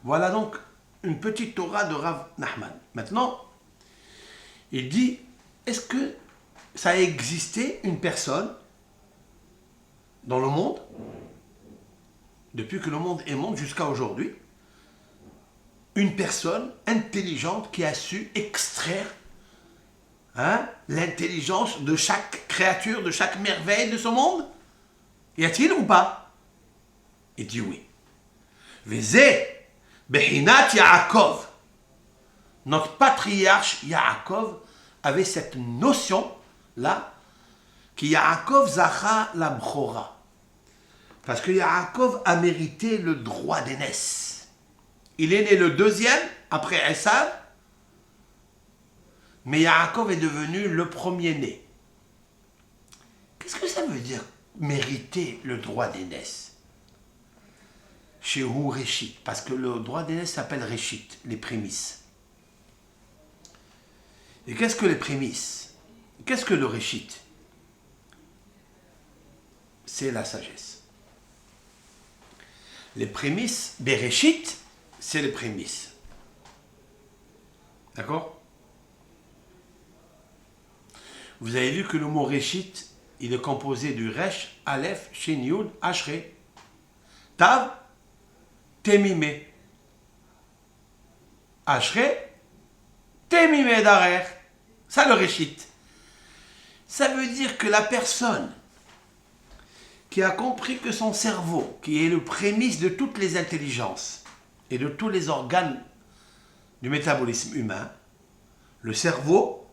Voilà donc une petite Torah de Rav Nachman. Maintenant, il dit, est-ce que ça a existé une personne dans le monde, depuis que le monde est monde jusqu'à aujourd'hui, une personne intelligente qui a su extraire l'intelligence de chaque créature, de chaque merveille de ce monde? Y a-t-il ou pas? Il dit oui. Vezeh Behinat Yaakov. Notre patriarche Yaakov avait cette notion-là, que Yaakov Zacha la Bchora. Parce que Yaakov a mérité le droit d'aînesse. Il est né le deuxième, après Esav, mais Yaakov est devenu le premier-né. Qu'est-ce que ça veut dire, mériter le droit d'aînesse? Chez Hu Réchit, parce que le droit d'aînesse s'appelle Réchit, les prémices. Et qu'est-ce que les prémices? Qu'est-ce que le Réchit? C'est la sagesse. Les prémices, Bereshit, c'est les prémices. D'accord? Vous avez vu que le mot Réchit, il est composé du Resh, Aleph, Shin, Yud, Ashre, Tav, temime. Ashre, temime darer. Ça le réchit. Ça veut dire que la personne qui a compris que son cerveau, qui est le prémisse de toutes les intelligences et de tous les organes du métabolisme humain, le cerveau,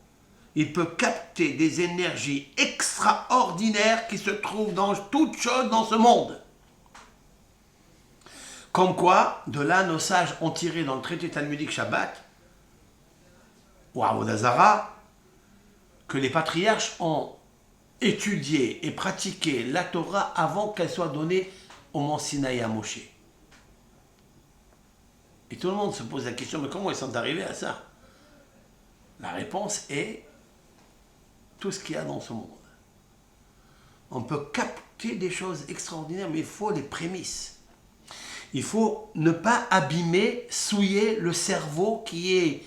il peut capter des énergies extraordinaires qui se trouvent dans toutes choses dans ce monde. Comme quoi, de là, nos sages ont tiré dans le traité talmudique Shabbat, ou Avodah Zarah, que les patriarches ont étudié et pratiqué la Torah avant qu'elle soit donnée au mont Sinaï à Moshe. Et tout le monde se pose la question, mais comment ils sont arrivés à ça? La réponse est tout ce qu'il y a dans ce monde. On peut capter des choses extraordinaires, mais il faut les prémices. Il faut ne pas abîmer, souiller le cerveau qui est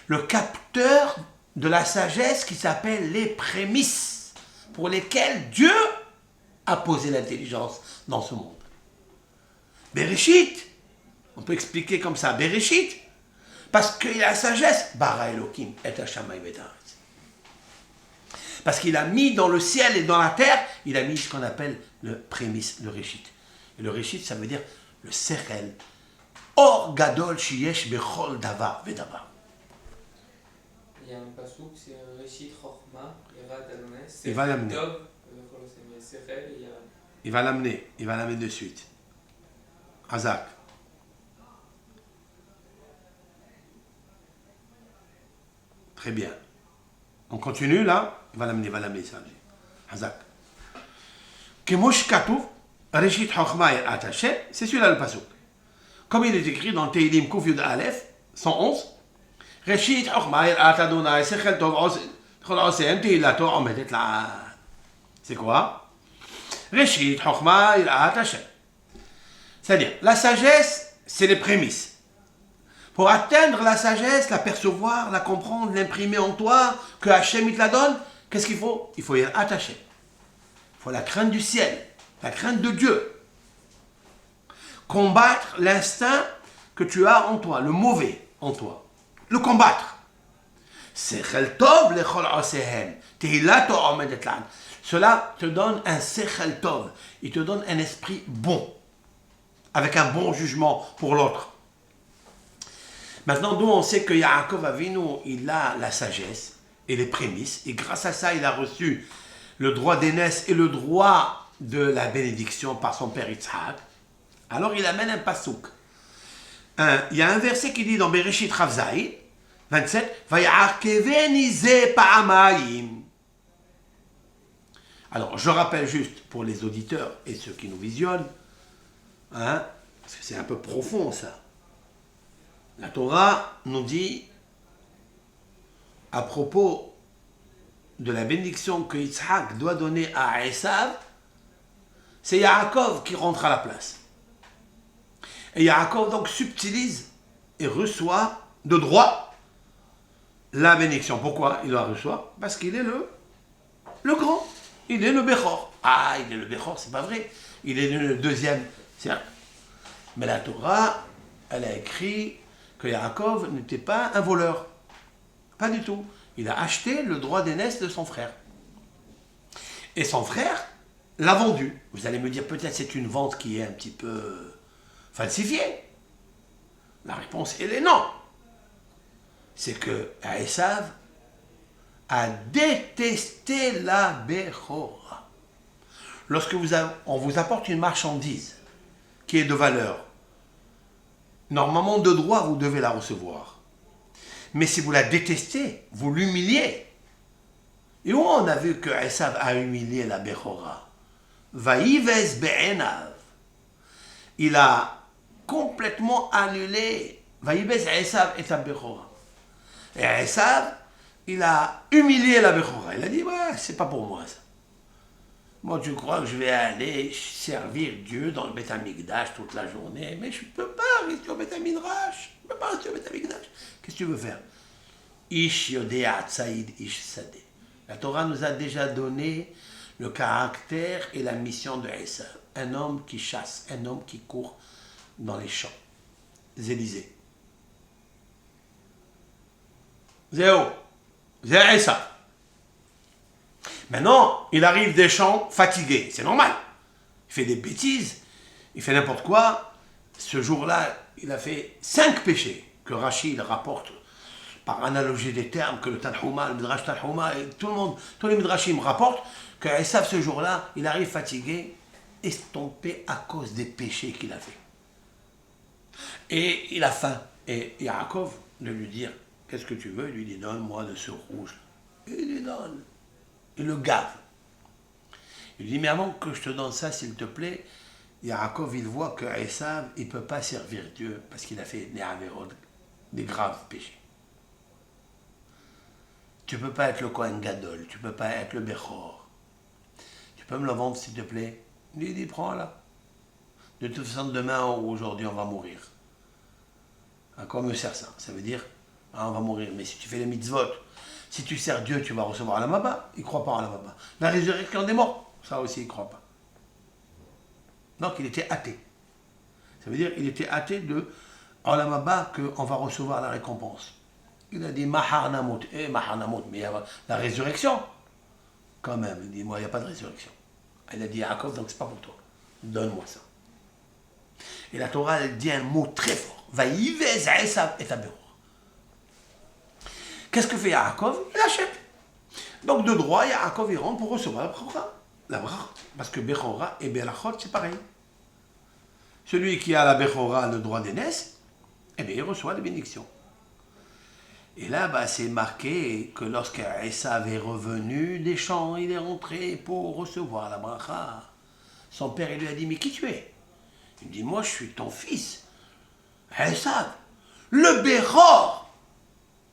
le capteur de la sagesse qui s'appelle les prémices, pour lesquelles Dieu a posé l'intelligence dans ce monde. Bereshit, on peut expliquer comme ça, Bereshit, parce qu'il y a la sagesse, Bara Elohim et Hashamayim et Haaretz. Parce qu'il a mis dans le ciel et dans la terre, il a mis ce qu'on appelle le prémisse, le Réchit. Et le Réchit, ça veut dire le Sechel, Or Gadol Shiyesh Bechol Davar Vedavar. Il y a un pasouk, c'est Réchit Chochma, Il va l'amener. Il va l'amener de suite. Hazak. Très bien. On continue là. Il va l'amener ça. Hazak. Kemosh Katouf, Réchit Chochma et Attaché, c'est celui-là le pasouk. Comme il est écrit dans Teilim Kouf Yud Aleph, 111, Réchit Chochma et Atadona, Sechel Tov Osem, Teilato Omedet la. C'est quoi? Réchit Chochma et Attaché. C'est-à-dire, la sagesse, c'est les prémices. Pour atteindre la sagesse, la percevoir, la comprendre, l'imprimer en toi, que Hachem il te la donne, qu'est-ce qu'il faut? Il faut y être attaché. Il faut la crainte du ciel, la crainte de Dieu. Combattre l'instinct que tu as en toi, le mauvais en toi. Le combattre. Sechel tov lechol osehem. Tehilato omedet lan. Cela te donne un sechel tov. Il te donne un esprit bon. Avec un bon jugement pour l'autre. Maintenant, nous, on sait que Yaakov Avinu, il a la sagesse et les prémices. Et grâce à ça, il a reçu le droit d'aînesse et le droit de la bénédiction par son père Yitzhak. Alors, il amène un pasouk. Il y a un verset qui dit dans Bereshit Ravzaï, 27, Vayarkeveni ze pa'amayim. Alors, je rappelle juste pour les auditeurs et ceux qui nous visionnent, parce que c'est un peu profond ça. La Torah nous dit, à propos de la bénédiction que Yitzhak doit donner à Esav, c'est Yaakov qui rentre à la place. Et Yaakov donc subtilise et reçoit de droit la bénédiction. Pourquoi il la reçoit? Parce qu'il est le grand. Il est le Bechor. Ah, il est le Bechor, c'est pas vrai. Il est le deuxième, certes. Mais la Torah, elle a écrit que Yaakov n'était pas un voleur. Pas du tout. Il a acheté le droit d'aînesse de son frère. Et son frère l'a vendu. Vous allez me dire, peut-être c'est une vente qui est un petit peu falsifiée. La réponse, elle est non. C'est que Esav a détesté la Bechora. Lorsque on vous apporte une marchandise qui est de valeur, normalement, de droit, vous devez la recevoir. Mais si vous la détestez, vous l'humiliez. Et où on a vu que Esav a humilié la Bechora? Vaïves be'enav. Il a complètement annulé. Vaïves Esav et sa Bechora. Et Esav, il a humilié la Bechora. Il a dit, ouais, c'est pas pour moi ça. Moi, je crois que je vais aller servir Dieu dans le Beth Amikdash toute la journée. Mais je ne peux pas rester au Beth Midrash. Je ne peux pas rester au Beth Amikdash. Qu'est-ce que tu veux faire? Ish yodea tsaïd ish sadeh. La Torah nous a déjà donné le caractère et la mission de Esav. Un homme qui chasse, un homme qui court dans les champs. Élysées. Zéo. C'est ça. Maintenant, il arrive des champs fatigué. C'est normal. Il fait des bêtises. Il fait n'importe quoi. Ce jour-là, il a fait 5 péchés que Rachid rapporte par analogie des termes, que le Tanhouma, le Midrash Tanhouma, et tout le monde, tous les Midrashim rapportent que Esav, ce jour-là, il arrive fatigué, estompé à cause des péchés qu'il a fait. Et il a faim. Et Yaakov, de lui dire, qu'est-ce que tu veux? Il lui dit, donne-moi de ce rouge. Et il lui donne. Il le gave. Il lui dit, mais avant que je te donne ça, s'il te plaît, Yaakov, il voit que Esav, il ne peut pas servir Dieu parce qu'il a fait des avérodes, des graves péchés. Tu ne peux pas être le Kohen Gadol, tu ne peux pas être le Bechor. Tu peux me le vendre, s'il te plaît? Il lui dit, prends-la. De toute façon, demain ou aujourd'hui, on va mourir. À quoi me sert ça? Ça veut dire, on va mourir. Mais si tu fais les mitzvot, si tu sers Dieu, tu vas recevoir la maba. Il ne croit pas en la maba. La résurrection des morts, ça aussi, il ne croit pas. Donc, il était athée. Ça veut dire qu'il était athée de en la maba qu'on va recevoir la récompense. Il a dit Mahar Namut. Mahar Namut, mais il y a la résurrection. Quand même, il dit, moi, il n'y a pas de résurrection. Il a dit Yaakov, donc c'est pas pour toi. Donne-moi ça. Et la Torah, elle dit un mot très fort. Vaïvez Esav et Abéor. Qu'est-ce que fait Yaakov? Il achète. Donc de droit, Yaakov il rentre pour recevoir la bracha. La bracha. Parce que Bechora et Berachot, c'est pareil. Celui qui a la Bechora, le droit d'aînesse, eh bien, il reçoit des bénédictions. Et là, c'est marqué que lorsque Esav est revenu des champs, il est rentré pour recevoir la bracha. Son père, il lui a dit, mais qui tu es? Il dit, moi, je suis ton fils. Esav, le Bechor.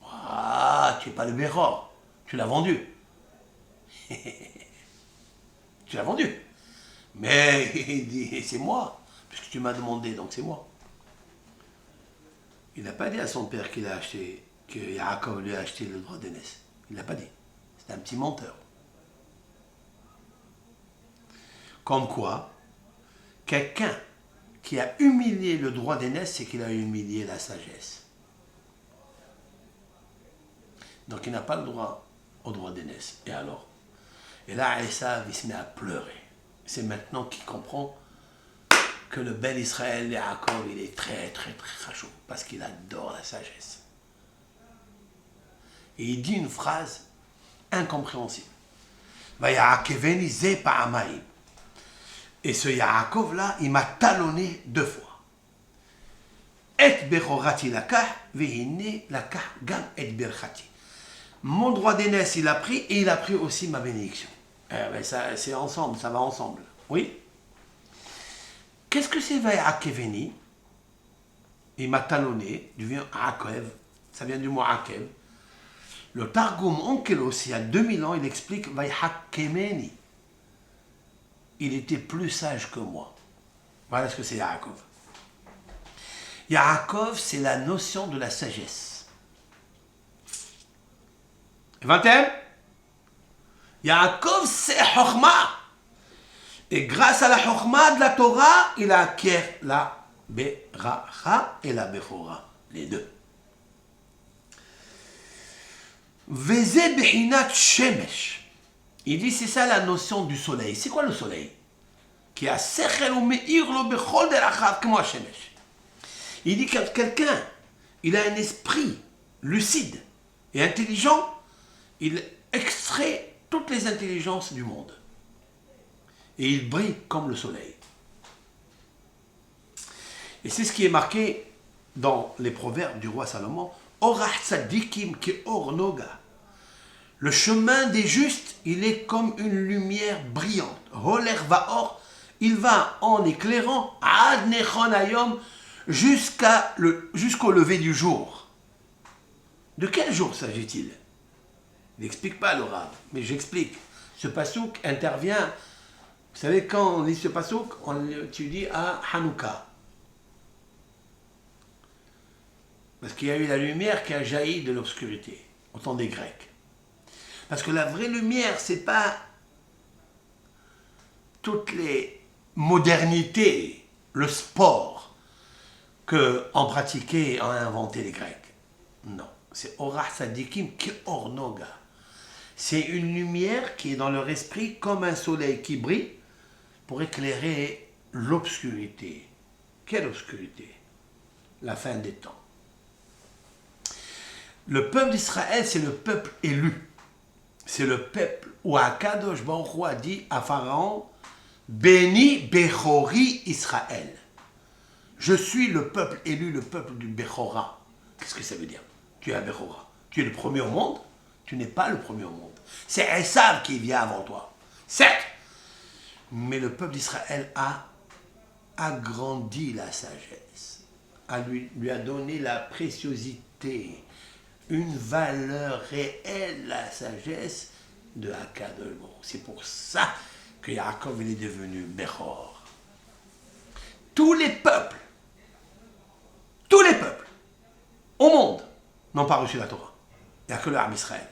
Ah, tu n'es pas le Bechor. Tu l'as vendu. Tu l'as vendu. Mais il dit, c'est moi, puisque tu m'as demandé, donc c'est moi. Il n'a pas dit à son père qu'il a acheté, que Yaakov lui a acheté le droit d'aînesse. Il n'a pas dit. C'est un petit menteur. Comme quoi, quelqu'un qui a humilié le droit d'aînesse, c'est qu'il a humilié la sagesse. Donc il n'a pas le droit au droit d'aînesse. Et alors? Et là, Esav, il se met à pleurer. C'est maintenant qu'il comprend que le bel Israël, Yaakov, il est très, très, très rachou, parce qu'il adore la sagesse. Et il dit une phrase incompréhensible. Vaya'akeveni ze pa'amayim. Et ce Yaakov-là, il m'a talonné 2 fois. Et bechorati lakah, vehine lakah gam et berchati. Mon droit d'aînesse, il a pris, et il a pris aussi ma bénédiction. Ça, c'est ensemble, ça va ensemble. Oui. Qu'est-ce que c'est Vaya'akeveni? Il m'a talonné, du vient Akev, ça vient du mot Akev. Le Targum Onkelos, il y a 2000 ans, il explique Vaya'akemeni. Il était plus sage que moi. Voilà ce que c'est Yaakov. Yaakov, c'est la notion de la sagesse. 20e, Yaakov, c'est Chokhmah. Et grâce à la Chokhmah de la Torah, il a acquiert la Beracha et la Bechora. Les deux. Veze bechinat shemesh. Il dit, c'est ça la notion du soleil. C'est quoi le soleil? Qui a sechel ou meir lo bechol derachav comme shemesh. Il dit que quelqu'un, il a un esprit lucide et intelligent, il extrait toutes les intelligences du monde. Et il brille comme le soleil. Et c'est ce qui est marqué dans les proverbes du roi Salomon. Orach tzadikim ke or noga. Le chemin des justes, il est comme une lumière brillante. Holer vaor, il va en éclairant ad nechon hayom jusqu'au lever du jour. De quel jour s'agit-il? Il n'explique pas le Rav, mais j'explique. Ce pasouk intervient. Vous savez, quand on lit ce pasouk, on l'étudie à Hanouka. Parce qu'il y a eu la lumière qui a jailli de l'obscurité, au temps des Grecs. Parce que la vraie lumière, ce n'est pas toutes les modernités, le sport, qu'en pratiquer et en inventer les Grecs. Non, c'est Orach Sadikim qui ornoga. C'est une lumière qui est dans leur esprit comme un soleil qui brille pour éclairer l'obscurité. Quelle obscurité? La fin des temps. Le peuple d'Israël, c'est le peuple élu. C'est le peuple où Akadosh Baruch Hu a dit à Pharaon, béni Bechori Israël. Je suis le peuple élu, le peuple du Bechora. Qu'est-ce que ça veut dire? Tu es un Bechora. Tu es le premier au monde? Tu n'es pas le premier au monde. C'est Esav qui vient avant toi. Certes. Mais le peuple d'Israël a agrandi la sagesse. Lui a donné la préciosité, une valeur réelle, la sagesse de Akadosh Baruch Hu. C'est pour ça que Yaakov est devenu Bechor. Tous les peuples au monde n'ont pas reçu la Torah. Il n'y a que l'âme Israël.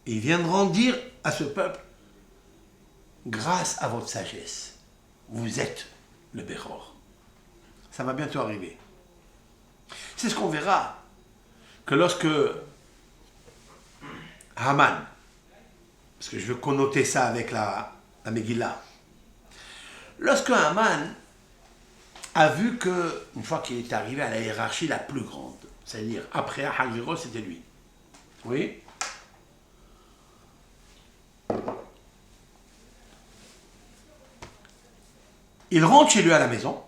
Et il viendront dire à ce peuple, grâce à votre sagesse, vous êtes le Bechor. Ça va bientôt arriver. C'est ce qu'on verra, que lorsque Haman, parce que je veux connoter ça avec la Megillah, lorsque Haman a vu que, une fois qu'il est arrivé à la hiérarchie la plus grande, c'est-à-dire après Ahasuerus, c'était lui. Oui. Il rentre chez lui à la maison,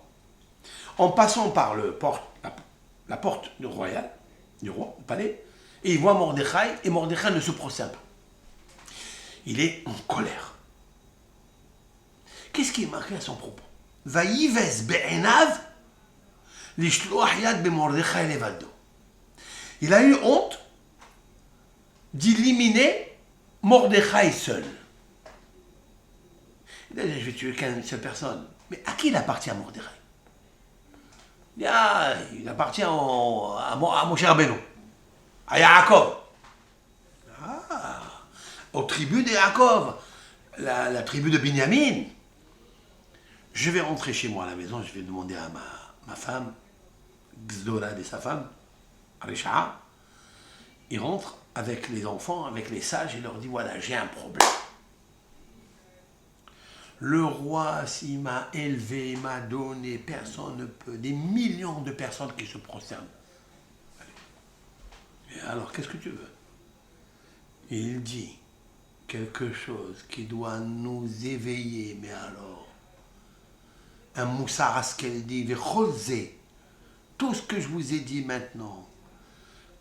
en passant par la porte du royal, du roi, du palais, et il voit Mordechai, et Mordechai ne se prosterne pas. Il est en colère. Qu'est-ce qui est marqué à son propos? Vayives be'enav lishloach yad be'Mordechai levado. Il a eu honte d'éliminer Mordechai seul. Il a dit, je vais tuer qu'une seule personne. Mais à qui il appartient Mordechai? Il appartient à Moshe Rabbeinu, à Yaakov. Aux tribus de Yaakov, la tribu de Binyamin. Je vais rentrer chez moi à la maison, je vais demander à ma femme, Gzdora de sa femme, Arisha. Il rentre avec les enfants, avec les sages, et leur dit, voilà, j'ai un problème. Le roi, s'il m'a élevé, il m'a donné, personne ne peut, des millions de personnes qui se prosternent. Et alors, qu'est-ce que tu veux? Il dit quelque chose qui doit nous éveiller, mais alors, un Moussar Askeldi, Vechosé, tout ce que je vous ai dit maintenant,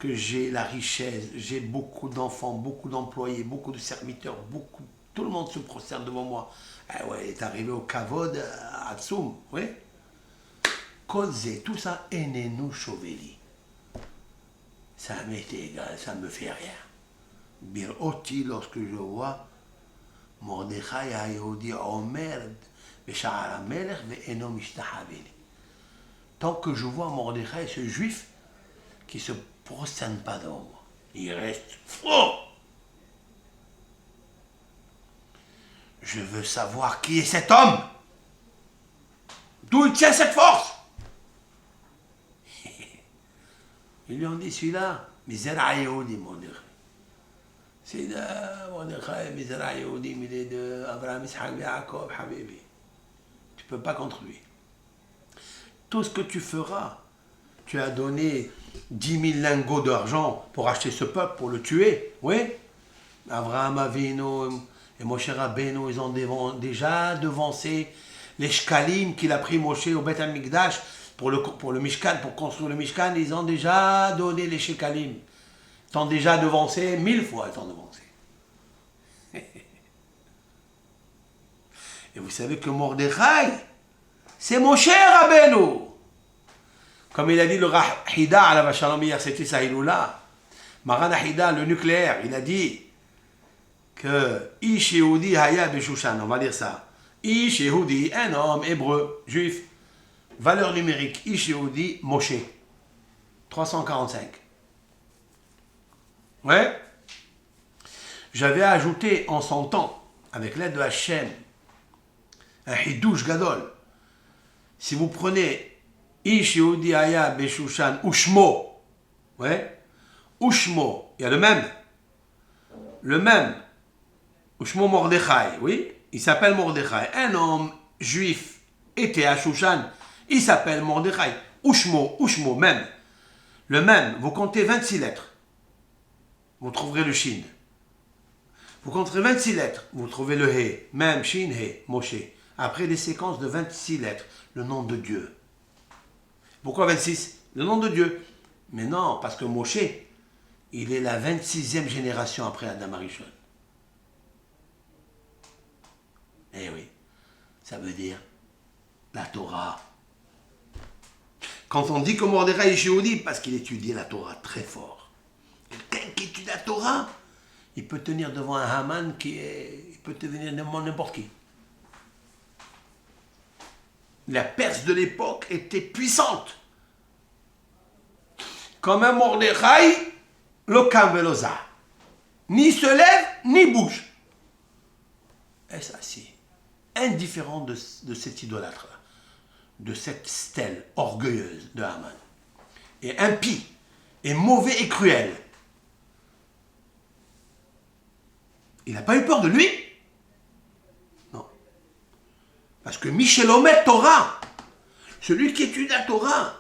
que j'ai la richesse, j'ai beaucoup d'enfants, beaucoup d'employés, beaucoup de serviteurs, tout le monde se prosterne devant moi. Ah ouais, il est arrivé au Kavod, à Tsoum, oui. Kozé, tout ça, Enenu Choveli. Ça m'est égal, ça me fait rien. Biroti, lorsque je vois Mordechai Hayodi Omer, Besha'ar HaMelech, Ve'eno Mishtahaveli. Tant que je vois Mordechai, ce juif, qui ne se prosterne pas devant moi, il reste faux. Je veux savoir qui est cet homme. D'où il tient cette force? Ils lui ont dit, celui-là, Mizera Yehudi, Mordechai. C'est de Mordechai, Mizera Yehudi, il est de Abraham, Ishaq, Yaakov, Habibi. Tu ne peux pas contre lui. Tout ce que tu feras, tu as donné 10 000 lingots d'argent pour acheter ce peuple, pour le tuer, oui. Abraham Avinu et Moshe Rabbeinu, ils ont déjà devancé les shkalim qu'il a pris Moshe au Beth HaMikdash pour le Mishkan, pour construire le Mishkan. Ils ont déjà donné les shkalim. Ils t'ont déjà devancé 1000 fois, ils t'ont devancé. Et vous savez que Mordechai, c'est Moshe Rabbeinu. Comme il a dit le Rahida à la Vachalom hier, c'était sa Hiloula. Maran Hida, le nucléaire, il a dit que Ish Yehudi Haya Beshushan, on va lire ça. Ish Yehudi, un homme hébreu, juif. Valeur numérique, Ish Yehudi, Moshe. 345. Ouais. J'avais ajouté en son temps, avec l'aide de Hachem, un Hidouche Gadol. Si vous prenez Ish Yehudi Aya Beshushan Ushmo. Ouais. Ushmo. Il y a le même. Le même. Ushmo Mordechai. Oui. Il s'appelle Mordechai. Un homme juif était à Shushan. Il s'appelle Mordechai. Ushmo, même. Le même. Vous comptez 26 lettres. Vous trouverez le Shin. Vous compterez 26 lettres. Vous trouvez le He. Même Shin, He, Moshe. Après des séquences de 26 lettres. Le nom de Dieu. Pourquoi 26? Le nom de Dieu. Mais non, parce que Moshe, il est la 26e génération après Adam Arishon. Eh oui, ça veut dire la Torah. Quand on dit que Mordechai est Yehudi, parce qu'il étudie la Torah très fort. Quelqu'un qui étudie la Torah, il peut tenir devant un Haman il peut devenir n'importe qui. La Perse de l'époque était puissante. Comme un Mordechai, l'okam veloza. Ni se lève, ni bouge. Est-ce assis? Indifférent de cet idolâtre-là, de cette stèle orgueilleuse de Haman. Et impie, et mauvais et cruel. Il n'a pas eu peur de lui. Non. Parce que Michel Omet Torah, celui qui étudie la Torah,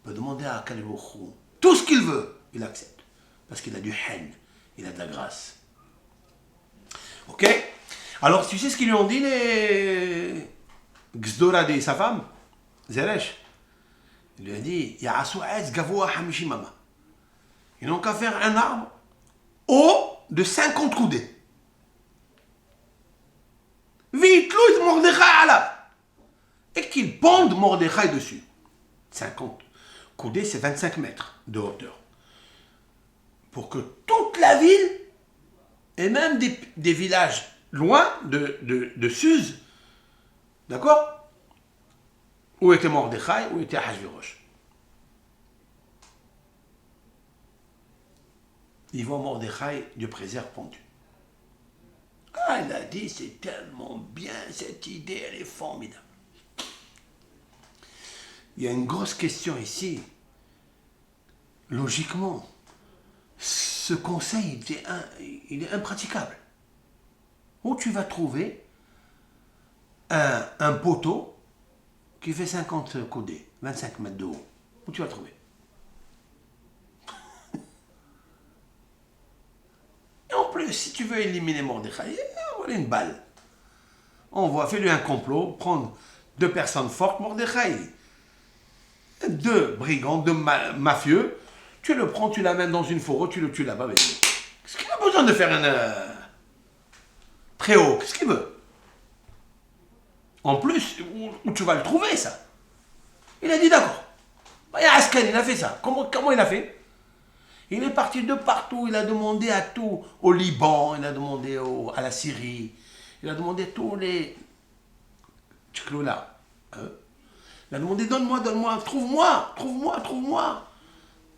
peut demander à Kalebochou tout ce qu'il veut, il accepte. Parce qu'il a du haine, il a de la grâce. Ok? Alors, tu sais ce qu'ils lui ont dit, les Gzdora de sa femme, Zeresh? Il lui a dit, ils n'ont qu'à faire un arbre haut de 50 coudées. Et qu'ils pondent Mordechai dessus. 50 coudées, c'est 25 mètres de hauteur. Pour que toute la ville, et même des villages loin de Suse, d'accord? Où était Mordechai, où était Ahasverosh. Ils voient Mordechai, Dieu préserve, pendu. Ah, il a dit, c'est tellement bien, cette idée, elle est formidable. Il y a une grosse question ici. Logiquement, ce conseil, il est impraticable. Où tu vas trouver un poteau qui fait 50 coudées, 25 mètres de haut? Où tu vas trouver? Et en plus, si tu veux éliminer Mordechai, voilà une balle. On va faire lui un complot, prendre 2 personnes fortes, Mordechai, 2 brigands, 2 mafieux, tu le prends, tu l'amènes dans une forêt, tu le tues là-bas. Qu'est-ce qu'il a besoin de faire un très haut? Qu'est-ce qu'il veut? En plus, où tu vas le trouver, ça? Il a dit d'accord. Askan, il a fait ça. Comment il a fait? Il est parti de partout, il a demandé à tout, au Liban, il a demandé à la Syrie, il a demandé à tous les... là. Il a demandé, donne-moi, trouve-moi.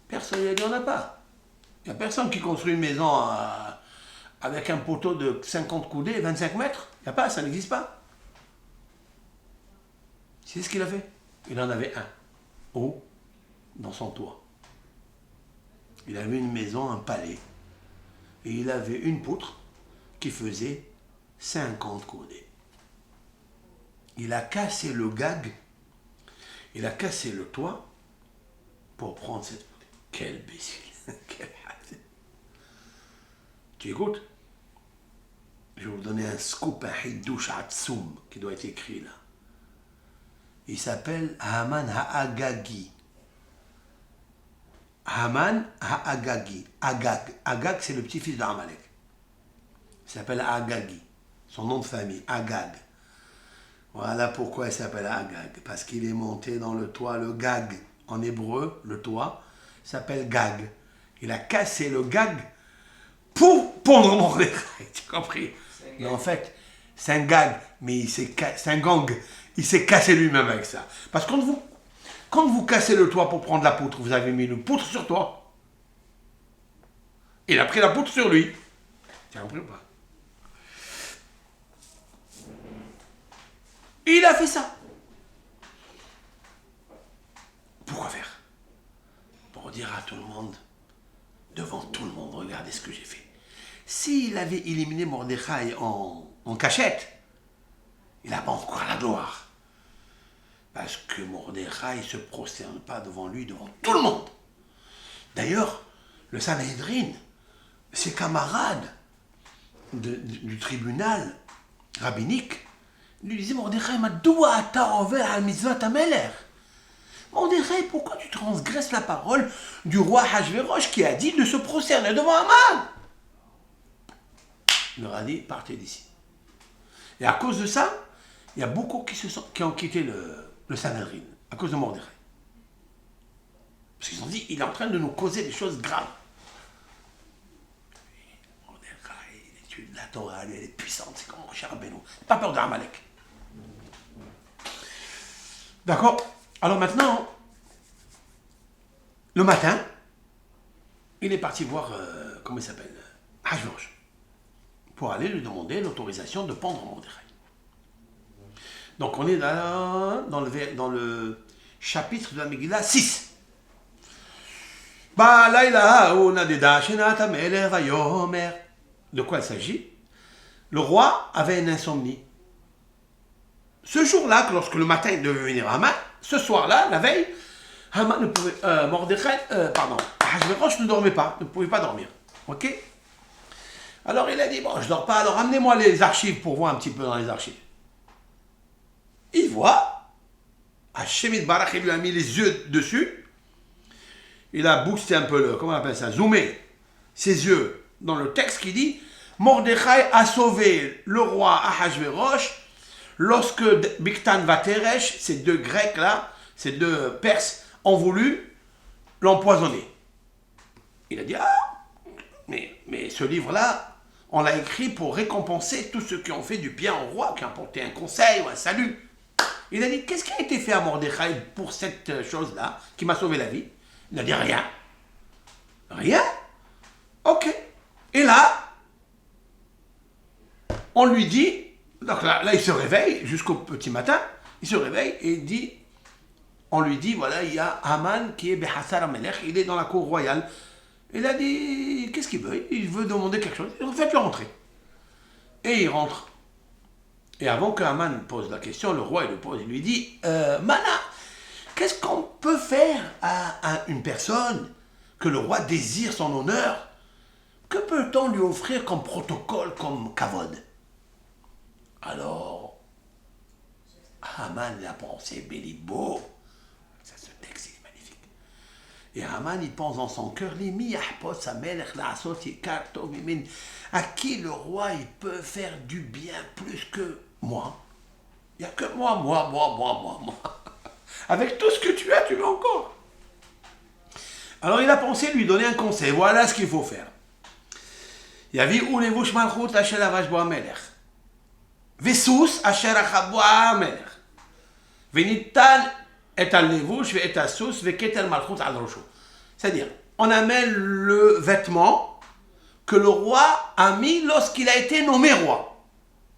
Personne ne lui a dit, on n'a pas. Il n'y a personne qui construit une maison avec un poteau de 50 coudées, 25 mètres. Il n'y a pas, ça n'existe pas. C'est ce qu'il a fait. Il en avait un, haut, dans son toit. Il avait une maison, un palais. Et il avait une poutre qui faisait 50 coudées. Il a cassé le gag, il a cassé le toit pour prendre cette poutre. Quel imbécile. Tu écoutes? Je vais vous donner un scoop, un hidouche atsoum qui doit être écrit là. Il s'appelle Haman Ha'agagi. Haman Ha'agagi. Agag, c'est le petit-fils d'Amalek. Il s'appelle Agagi. Son nom de famille, Agag. Voilà pourquoi il s'appelle Agag. Parce qu'il est monté dans le toit, le gag. En hébreu, le toit s'appelle Gag. Il a cassé le gag pour pondre Mordechai. Tu as compris? Mais en fait, c'est un gag, mais c'est un gang. Il s'est cassé lui-même avec ça. Parce que quand vous cassez le toit pour prendre la poutre, vous avez mis une poutre sur toi. Il a pris la poutre sur lui. Tu as compris ou pas? Il a fait ça. Pourquoi faire? Pour dire à tout le monde, devant tout le monde, regardez ce que j'ai fait. S'il avait éliminé Mordechai en cachette, il n'a pas encore la gloire. Parce que Mordechai ne se prosterne pas devant lui, devant tout le monde. D'ailleurs, le Sanhédrin, ses camarades du tribunal rabbinique, lui disaient, Mordechai, Madoua ata over al mitzvot hamelech. Mordechai, pourquoi tu transgresses la parole du roi Hachvérosh qui a dit de se prosterner devant Haman? Il leur a dit, partez d'ici. Et à cause de ça, il y a beaucoup qui ont quitté le Sanhédrin, à cause de Mordechai. Parce qu'ils ont dit, il est en train de nous causer des choses graves. Mordechai, l'étude de la Torah, elle est puissante, c'est comme mon cher Rabbeinu. Pas peur de Amalek. D'accord? Alors maintenant, le matin, il est parti voir, comment il s'appelle, Hachvérosh, pour aller lui demander l'autorisation de pendre Mordechai. Donc on est dans le chapitre de la Megillah 6. De quoi il s'agit? Le roi avait une insomnie. Ce jour-là, lorsque le matin il devait venir Haman, ce soir-là, la veille, Hachvérosh ne dormait pas, ne pouvait pas dormir. Ok? Alors il a dit, bon, je dors pas, alors amenez-moi les archives pour voir un petit peu dans les archives. Il voit, Hachem Barach, il lui a mis les yeux dessus, il a boosté un peu comment on appelle ça, zoomé ses yeux dans le texte qui dit, Mordechai a sauvé le roi Ahashvérosh lorsque Bigtan Vateresh, ces deux Grecs là, ces deux Perses, ont voulu l'empoisonner. Il a dit, mais ce livre-là, on l'a écrit pour récompenser tous ceux qui ont fait du bien au roi, qui ont apporté un conseil ou un salut. Il a dit, qu'est-ce qui a été fait à Mordechai pour cette chose-là, qui m'a sauvé la vie? Il a dit, rien. Rien? Ok. Et là, on lui dit, donc là il se réveille, jusqu'au petit matin, il se réveille et on lui dit, voilà, il y a Haman qui est Behassar Amelech, il est dans la cour royale. Il a dit, qu'est-ce qu'il veut? Il veut demander quelque chose. En fait, il rentrer. Et il rentre. Et avant que Haman pose la question, le roi il lui dit, Mana, qu'est-ce qu'on peut faire à une personne que le roi désire son honneur? Que peut-on lui offrir comme protocole, comme kavod? Alors, Haman a pensé, Bélibo, ça, ce texte est magnifique. Et Haman, il pense dans son cœur, à qui le roi, il peut faire du bien plus que moi? Il n'y a que moi. Avec tout ce que tu as, tu veux encore. Alors il a pensé lui donner un conseil. Voilà ce qu'il faut faire. Yavi ulevush malchut asher avash bo hamelech. Vesus asher achabbo hamelech. Venitan et al-levush ve et asus ve keter malchut al rosho. C'est-à-dire, on amène le vêtement que le roi a mis lorsqu'il a été nommé roi.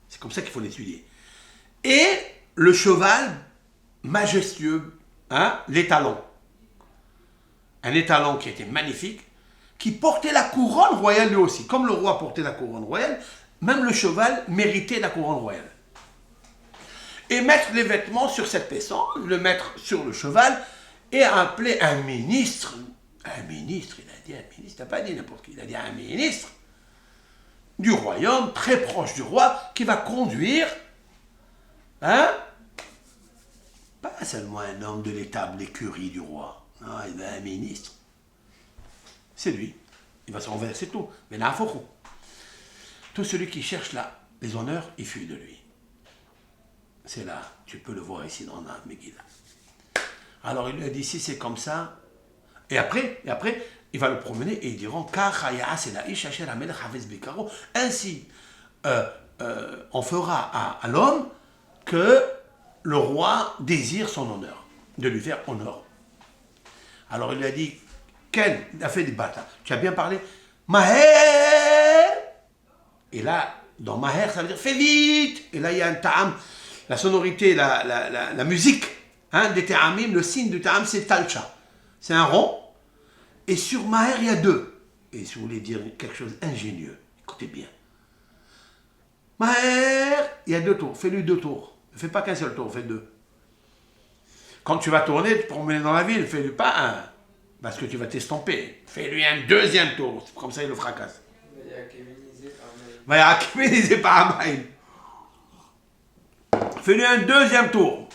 C'est comme ça qu'il faut l'étudier. Et le cheval majestueux, l'étalon. Un étalon qui était magnifique, qui portait la couronne royale lui aussi. Comme le roi portait la couronne royale, même le cheval méritait la couronne royale. Et mettre les vêtements sur cette personne, le mettre sur le cheval, et appeler un ministre. Un ministre, il a dit un ministre, il n'a pas dit n'importe qui, il a dit un ministre du royaume, très proche du roi, qui va conduire, pas seulement un homme de l'étable, l'écurie du roi, non, il a un ministre. C'est lui, il va se renverser tout. Mais là, tout celui qui cherche là, les honneurs, il fuit de lui. C'est là, tu peux le voir ici dans la Megillah. Alors il lui a dit, si c'est comme ça, et après, il va le promener et ils diront, ainsi, on fera à l'homme que le roi désire son honneur, de lui faire honneur. Alors il lui a dit, Ken, il a fait des bâtards, tu as bien parlé, Maher. Et là, dans Maher, ça veut dire fais vite. Et là, il y a un ta'am, la sonorité, la musique Un des Te'amim, le signe du Te'am, c'est Talcha. C'est un rond. Et sur Maher, il y a deux. Et si vous voulez dire quelque chose d'ingénieux, écoutez bien. Maher, il y a deux tours. Fais-lui deux tours. Ne fais pas qu'un seul tour, fais deux. Quand tu vas tourner, pour promener dans la ville, fais-lui pas un. Parce que tu vas t'estomper. Fais-lui un deuxième tour. Comme ça, il le fracasse. Kéménisé par Amaïn. Fais-lui un deuxième tour.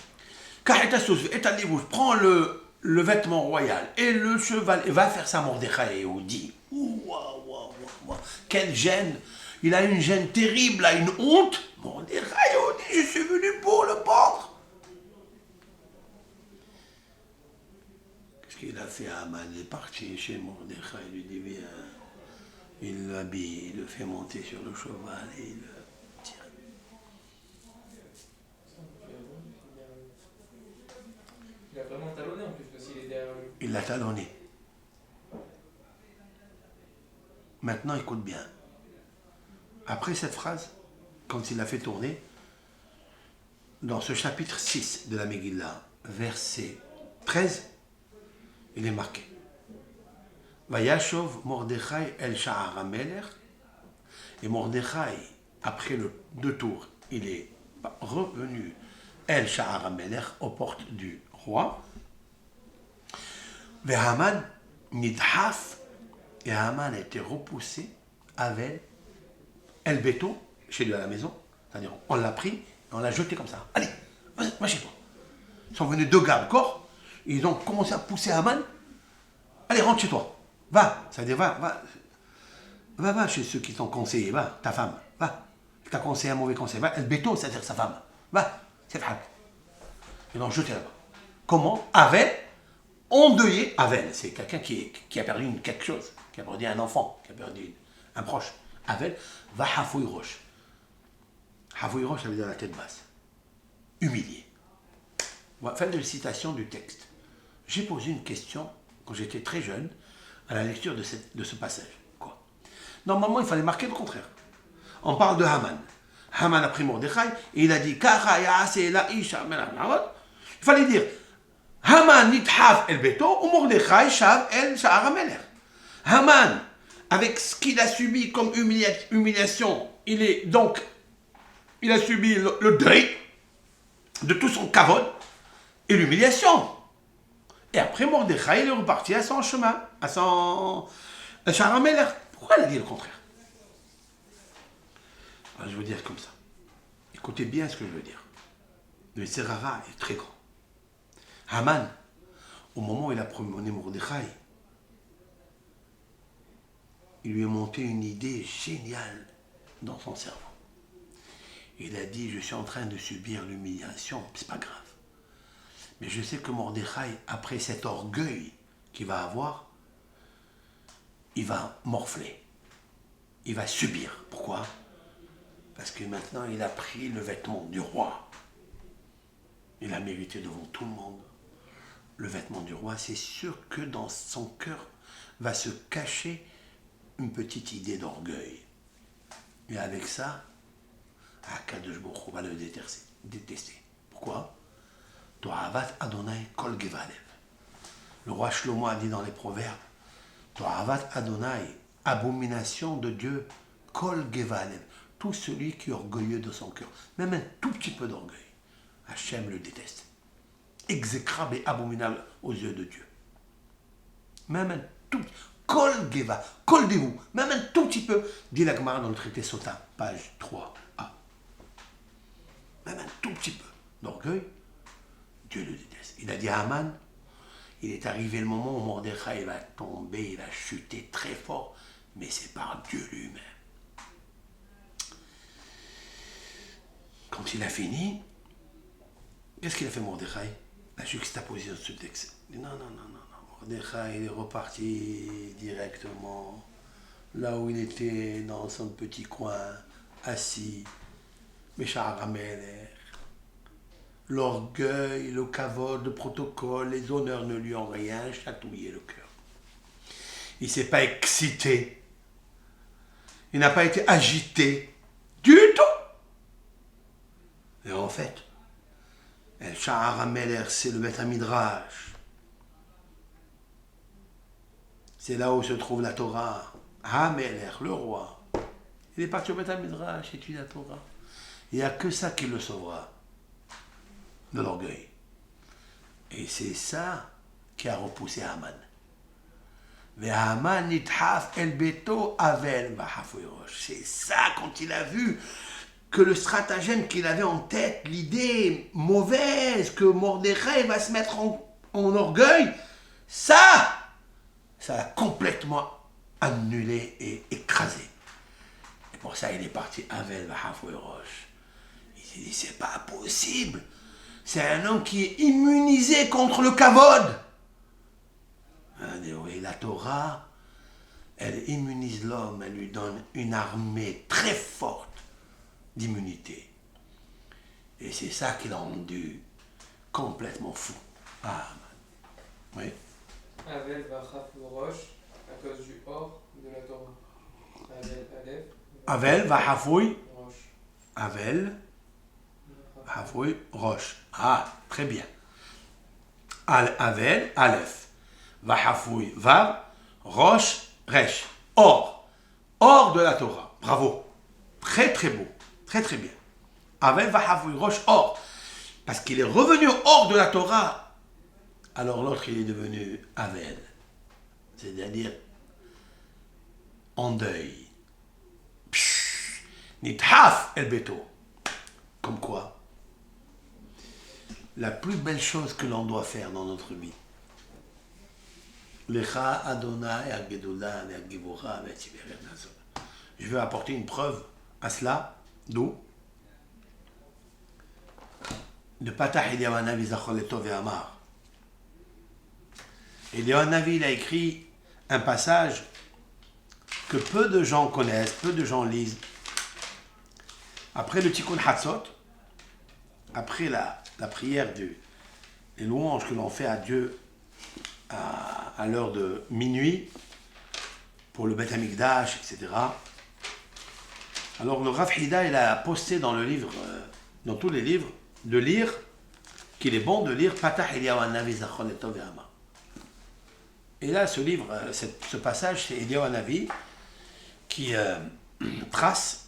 Prends le vêtement royal et le cheval. Et va faire ça Mordechai et Oudi. Quelle gêne. Il a une gêne terrible, là, une honte. Mordechai et Oudi, je suis venu pour le pendre. Qu'est-ce qu'il a fait à Aman? Il est parti chez Mordechai, il lui dit viens. Il l'habille, il le fait monter sur le cheval et il le tire. Il a vraiment talonné en plus, parce qu'il est derrière lui. Il l'a talonné. Maintenant, écoute bien. Après cette phrase, quand il l'a fait tourner, dans ce chapitre 6 de la Megillah, verset 13, il est marqué. Vayashov Mordechai el Sha'ar HaMelech. Et Mordechai, après le deux tours, il est revenu el Sha'ar HaMelech, aux portes du roi. Et Haman nidhaf, et Haman a été repoussé avec El Beto, chez lui à la maison. C'est-à-dire, on l'a pris et on l'a jeté comme ça. Allez, va chez toi. Ils sont venus deux gardes corps, ils ont commencé à pousser Haman. Allez, rentre chez toi. Va, ça veut dire, va chez ceux qui t'ont conseillé, va, ta femme, va. T'as conseillé un mauvais conseil, va, El Beto, c'est-à-dire sa femme. Va, c'est vrai. Ils l'ont jeté là-bas. Comment? Avel, endeuillé. Avel, c'est quelqu'un qui a perdu quelque chose, qui a perdu un enfant, qui a perdu un proche. Avel, va Hafouy Roche. Hafouy Roche, ça veut dire la tête basse. Humilié. Voilà, fin de citation du texte. J'ai posé une question quand j'étais très jeune à la lecture de ce passage. Quoi? Normalement, il fallait marquer le contraire. On parle de Haman. Haman a pris Mordechai et il a dit il fallait dire Haman nithaf el beto ou Mordechai shav el sha'ar HaMelech. Haman, avec ce qu'il a subi comme humiliation, il a subi le deuil de tout son kavod et l'humiliation. Et après Mordechai, il est reparti à son chemin, à Sha'ar HaMelech. Pourquoi il a dit le contraire? Alors, je veux dire comme ça. Écoutez bien ce que je veux dire. Le Serara est très grand. Haman, au moment où il a promené Mordechai, il lui est monté une idée géniale dans son cerveau. Il a dit, je suis en train de subir l'humiliation, c'est pas grave. Mais je sais que Mordechai, après cet orgueil qu'il va avoir, il va morfler. Il va subir. Pourquoi? Parce que maintenant, il a pris le vêtement du roi. Il a mérité devant tout le monde le vêtement du roi. C'est sûr que dans son cœur va se cacher une petite idée d'orgueil. Et avec ça, Akadosh Baruch Hu va le détester. Pourquoi? To'avat Adonai kol gevalev. Le roi Shlomo a dit dans les proverbes, To'avat Adonai, abomination de Dieu, kol gevalev, tout celui qui est orgueilleux de son cœur, même un tout petit peu d'orgueil, Hachem le déteste. Exécrable et abominable aux yeux de Dieu. Même un tout petit, kol geva, kol dehu, même un tout petit peu, dit la Gemara dans le traité Sota, page 3a. Même un tout petit peu d'orgueil, Dieu le déteste. Il a dit à Haman, il est arrivé le moment où Mordechai va tomber, il va chuter très fort, mais c'est par Dieu lui-même. Quand il a fini, qu'est-ce qu'il a fait Mordechai? La juxtaposition de ce texte. Il dit non. Mordechai, il est reparti directement là où il était, dans son petit coin, assis. Sha'ar HaMelech. L'orgueil, le kavod, le protocole, les honneurs ne lui ont rien chatouillé le cœur. Il ne s'est pas excité. Il n'a pas été agité. Du tout. Et en fait, El Sha'ar HaMelech, c'est le Beth HaMidrash. C'est là où se trouve la Torah. HaMelech, le roi. Il est parti au Beth HaMidrash, étudier la Torah. Il n'y a que ça qui le sauvera de l'orgueil. Et c'est ça qui a repoussé Haman. Haman nithaf el beto avel v'hafouy rosh. C'est ça, quand il a vu que le stratagème qu'il avait en tête, l'idée mauvaise que Mordechai va se mettre en orgueil, ça l'a complètement annulé et écrasé. Et pour ça, il est parti avel v'hafouy rosh. Il s'est dit, c'est pas possible. C'est un homme qui est immunisé contre le kavod. Oui, la Torah, elle immunise l'homme, elle lui donne une armée très forte d'immunité. Et c'est ça qui l'a rendu complètement fou. Ah, oui. Avel Vachaf Roche, à cause du or de la Torah. Avel Aleph. Avel Vahafoui. Roche. Avel Vahafoui Roche. Ah, très bien. Avel, Aleph. Vahafoui, Vav, Roche, Resh. Or. Or de la Torah. Bravo. Très très beau. Très très bien. Avel, Vahafoui, Roche, or. Parce qu'il est revenu hors de la Torah. Alors l'autre, il est devenu Avel. C'est-à-dire en deuil. Nithaf el beto. Comme quoi, la plus belle chose que l'on doit faire dans notre vie, Lecha Adonai Agedula Agivora Vetiveret Nazon. Je veux apporter une preuve à cela, d'où de Patah Eliyahu Hanavi Zachor Letov et Amar. Eliyahu Hanavi, il a écrit un passage que peu de gens connaissent, peu de gens lisent. Après le Tikkun Hatzot, après la prière les louanges que l'on fait à Dieu à l'heure de minuit, pour le Beth Amikdash, etc. Alors le Rav Hida, il a posté dans le livre, dans tous les livres, de lire, qu'il est bon de lire Patah Eliyahu Hanavi Zachor Letov et Amar. Et là, ce livre, ce passage, c'est Eliyahu Hanavi qui trace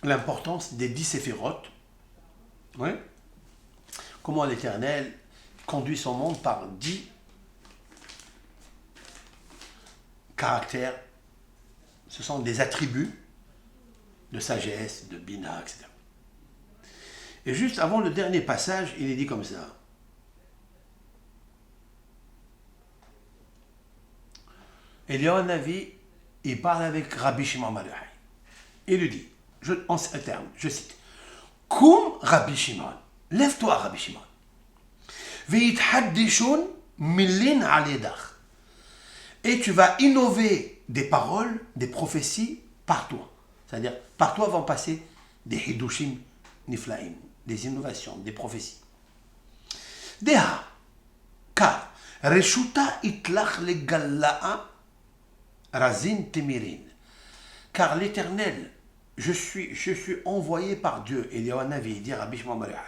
l'importance des 10 séphirotes. Oui. Comment l'Éternel conduit son monde par 10 caractères. Ce sont des attributs de sagesse, de bina, etc. Et juste avant le dernier passage, il est dit comme ça. Eliyahu Hanavi, il parle avec Rabbi Shimon Bar Yochai. Il lui dit, en ces termes, je cite, Koum Rabbi Shimon, lève-toi Rabbi Shimon. Ve'ithaddishun milin al yedach. Et tu vas innover des paroles, des prophéties par toi. C'est-à-dire, par toi vont passer des hidushim niflaim, des innovations, des prophéties. Deha, car reshuta itlach legalla'a razin temirin. Car l'Éternel, je suis envoyé par Dieu. Eliyahu Hanavi, dit Rabbi Shimon Bar Yochai,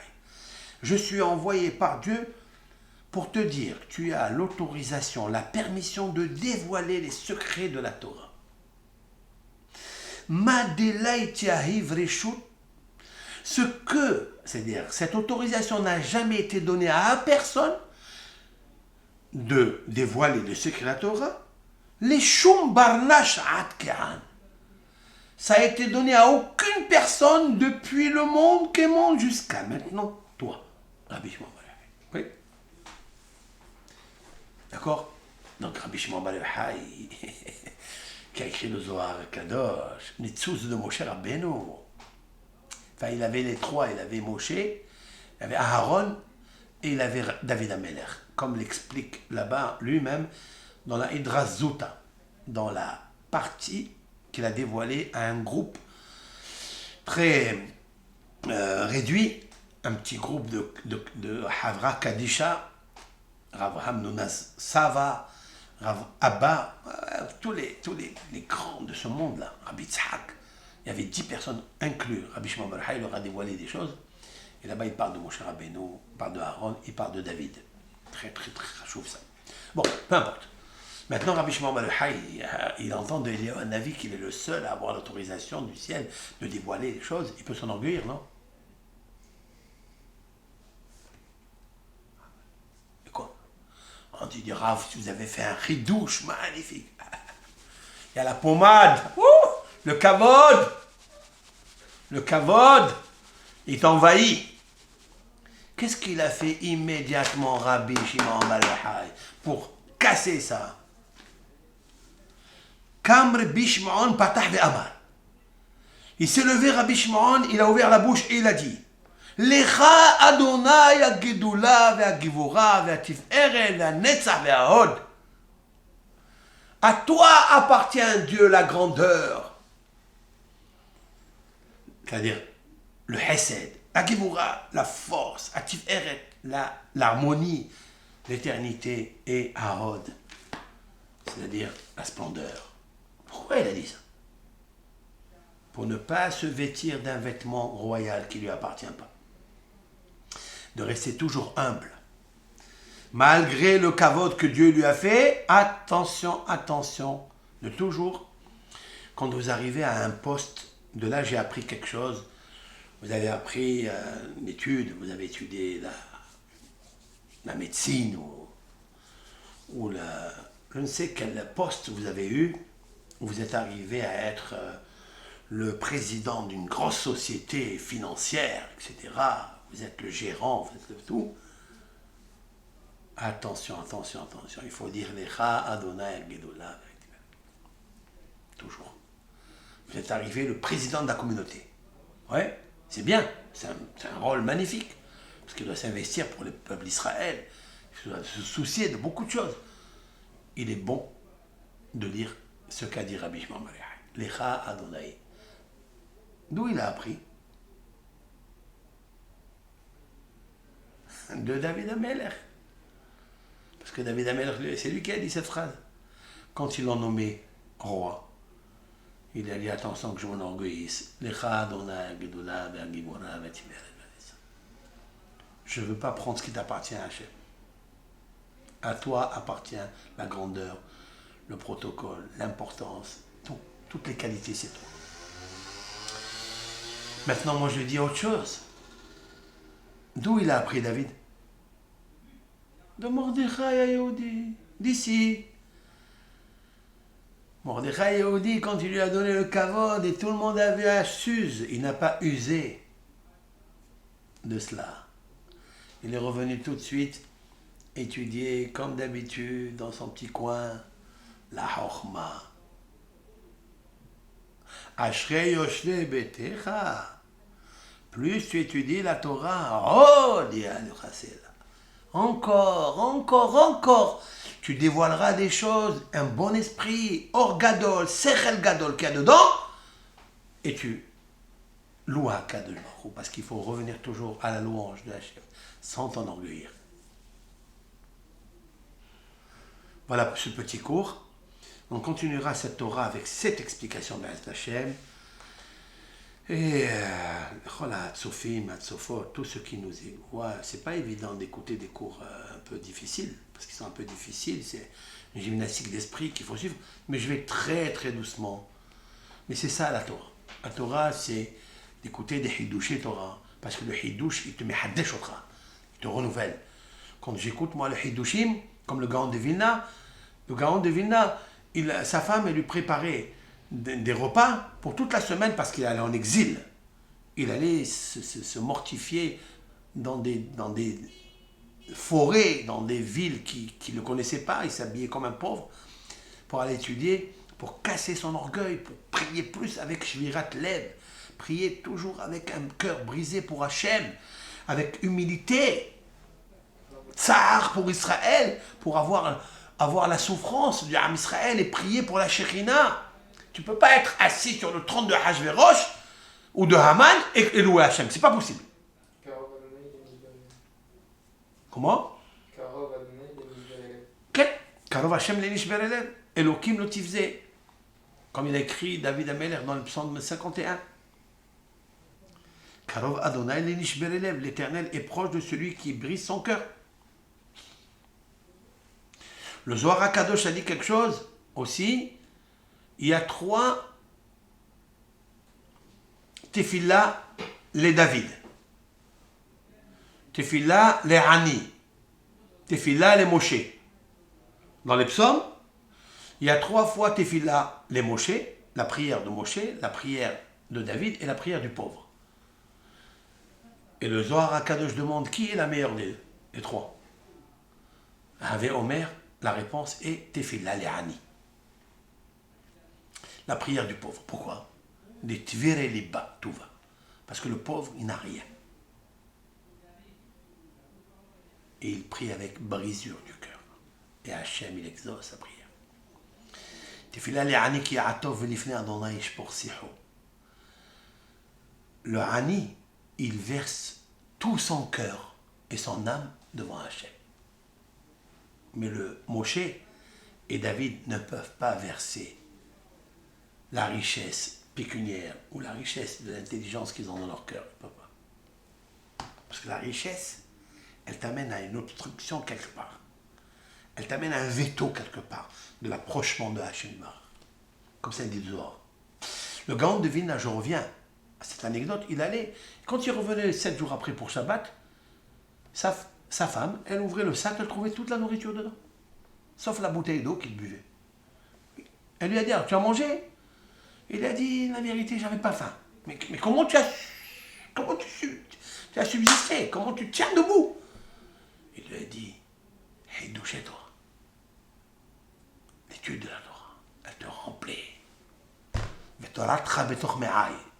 je suis envoyé par Dieu pour te dire que tu as l'autorisation, la permission de dévoiler les secrets de la Torah. Ce que, c'est-à-dire, cette autorisation n'a jamais été donnée à personne de dévoiler les secrets de la Torah. Les Shum Barnash Atkehan. Ça a été donné à aucune personne depuis le monde qu'est monde jusqu'à maintenant. Toi, Rabbi Shimon Bar Yochai. Oui. D'accord? Donc Rabbi Shimon Bar Yochai, qui a écrit le Zohar Kadosh, Nitzuz de Moshe Rabbeinu. Enfin, il avait les trois, il avait Moshe, il avait Aaron et il avait David HaMelech, comme l'explique là-bas lui-même dans la Hidras Zuta, dans la partie qu'il a dévoilée à un groupe très réduit, un petit groupe de Havra Kadisha, Rav Hamnunaz Sava, Rav Abba, tous les grands de ce monde-là, Rabbi Tzhak. Il y avait 10 personnes inclus. Rabbi Shimon Bar Yochai leur a dévoilé des choses. Et là-bas, il parle de Moshe Rabbeinu, il parle de Aaron, il parle de David. Très, très, très chauffe ça. Bon, peu importe. Maintenant, Rabbi Shimon Bar Yochai, il entend de Eliyahu Hanavi qu'il est le seul à avoir l'autorisation du ciel de dévoiler les choses. Il peut s'enorgueillir, non? Et quoi? On dit, Rav, vous avez fait un ridouche magnifique. Il y a la pommade, le kavod. Le kavod, il t'envahit. Qu'est-ce qu'il a fait immédiatement, Rabbi Shimon Bar Yochai, pour casser ça? Kam Rabbi Shimon patah ve'amar. Il s'est levé, Rabbi Shimon, il a ouvert la bouche et il a dit, Lecha Adonai ha-gedula ve'ha-givura ve'ha-tiferet ve'ha-netzach ve'ha-hod. À toi appartient Dieu la grandeur. C'est-à-dire le Hesed, la Givura, la force, Atif-Eret, l'harmonie, l'éternité et Ahod, c'est-à-dire la splendeur. Pourquoi il a dit ça? Pour ne pas se vêtir d'un vêtement royal qui ne lui appartient pas. De rester toujours humble. Malgré le kavod que Dieu lui a fait, attention, attention, de toujours, quand vous arrivez à un poste, de là j'ai appris quelque chose, vous avez appris une étude, vous avez étudié la médecine ou je ne sais quel poste vous avez eu, vous êtes arrivé à être le président d'une grosse société financière, etc. Vous êtes le gérant, vous êtes le tout. Attention, attention, attention. Il faut dire Lecha Adonai ha-gedula. Toujours. Vous êtes arrivé le président de la communauté. Ouais, c'est bien. C'est un rôle magnifique. Parce qu'il doit s'investir pour le peuple d'Israël. Il doit se soucier de beaucoup de choses. Il est bon de lire ce qu'a dit Rabbi Shimon Bar Yochai. Lecha Adonai. D'où il a appris? De David HaMelech. Parce que David HaMelech, c'est lui qui a dit cette phrase. Quand ils l'ont nommé roi, il a dit attention que je m'enorgueillisse. Lecha Adonai ha-gedula ve'ha-givura ve'ha-tiferet. Je ne veux pas prendre ce qui t'appartient à Hachem. À toi appartient la grandeur, le protocole, l'importance, tout. Toutes les qualités, c'est toi. Maintenant, moi, je dis autre chose. D'où il a appris David? De Mordechai Yehudi, d'ici. Mordechai Yehudi, quand il lui a donné le kavod et tout le monde avait à s'use, il n'a pas usé de cela. Il est revenu tout de suite étudier, comme d'habitude, dans son petit coin, la Chochma. Ashrei Yoshve Betecha. Plus tu étudies la Torah, oh, dit Al-Chassel. Encore. Tu dévoileras des choses, un bon esprit, Or Gadol, Sechel Gadol qu'il y a dedans, et tu loues Kadosh Baruch Hu, parce qu'il faut revenir toujours à la louange de Hachem, sans t'enorgueillir. Voilà pour ce petit cours. On continuera cette Torah avec cette explication de Hachem. Et Tzofim, Tzofot, tous ceux qui nous voient, c'est pas évident d'écouter des cours un peu difficiles, parce qu'ils sont un peu difficiles, c'est une gymnastique d'esprit qu'il faut suivre, mais je vais très très doucement. Mais c'est ça la Torah. La Torah, c'est d'écouter des hidushé Torah, parce que le hidush, il te met haddesh otra, il te renouvelle. Quand j'écoute moi le hidushim, comme le Gaon de Vilna, sa femme, elle lui préparait des repas pour toute la semaine parce qu'il allait en exil. Il allait se mortifier dans des forêts, dans des villes qui ne le connaissaient pas. Il s'habillait comme un pauvre pour aller étudier, pour casser son orgueil, pour prier plus avec Shvirat Lev, prier toujours avec un cœur brisé pour Hachem, avec humilité, tsar pour Israël, pour avoir la souffrance du Ham Israël et prier pour la Shekhinah. Tu ne peux pas être assis sur le trône de Hachvérosh ou de Haman et louer Hachem. C'est pas possible. Comment? Karov Hachem l'enish berelev. Elokim lo tifze. Comme il a écrit David HaMelech dans le psaume 51. Karov Adonai l'Enishber élève. L'Éternel est proche de celui qui brise son cœur. Le Zohar HaKadosh a dit quelque chose aussi. Il y a 3 Tefillah les David. Tefillah les Hani. Tefillah les Moshe. Dans les psaumes, il y a 3 fois Tefillah les Moshe, la prière de Moshe, la prière de David et la prière du pauvre. Et le Zohar HaKadosh demande qui est la meilleure des 3. Avec Omer, la réponse est Tefillah les Hani. La prière du pauvre. Pourquoi? Les tvere liba, tout va. Parce que le pauvre, il n'a rien. Et il prie avec brisure du cœur. Et Hachem, il exauce sa prière. Tefillah les Hani ki atov velifnei Adonai yishpor siho. Le Hani, il verse tout son cœur et son âme devant Hachem. Mais le Moshe et David ne peuvent pas verser la richesse pécuniaire ou la richesse de l'intelligence qu'ils ont dans leur cœur. Ils ne peuvent pas. Parce que la richesse, elle t'amène à une obstruction quelque part. Elle t'amène à un veto quelque part de l'approchement de Hachem. Comme ça, il dit le Zohar. Le Gaon de Vilna, je reviens à cette anecdote, il allait, quand il revenait 7 jours après pour Shabbat, sa femme, elle ouvrait le sac, elle trouvait toute la nourriture dedans. Sauf la bouteille d'eau qu'il buvait. Elle lui a dit, alors, tu as mangé? Il a dit, la vérité, j'avais pas faim. Mais comment tu as subsisté? Comment tu tiens debout? Il lui a dit, hey, douchez-toi. L'étude de la Torah, elle te remplit.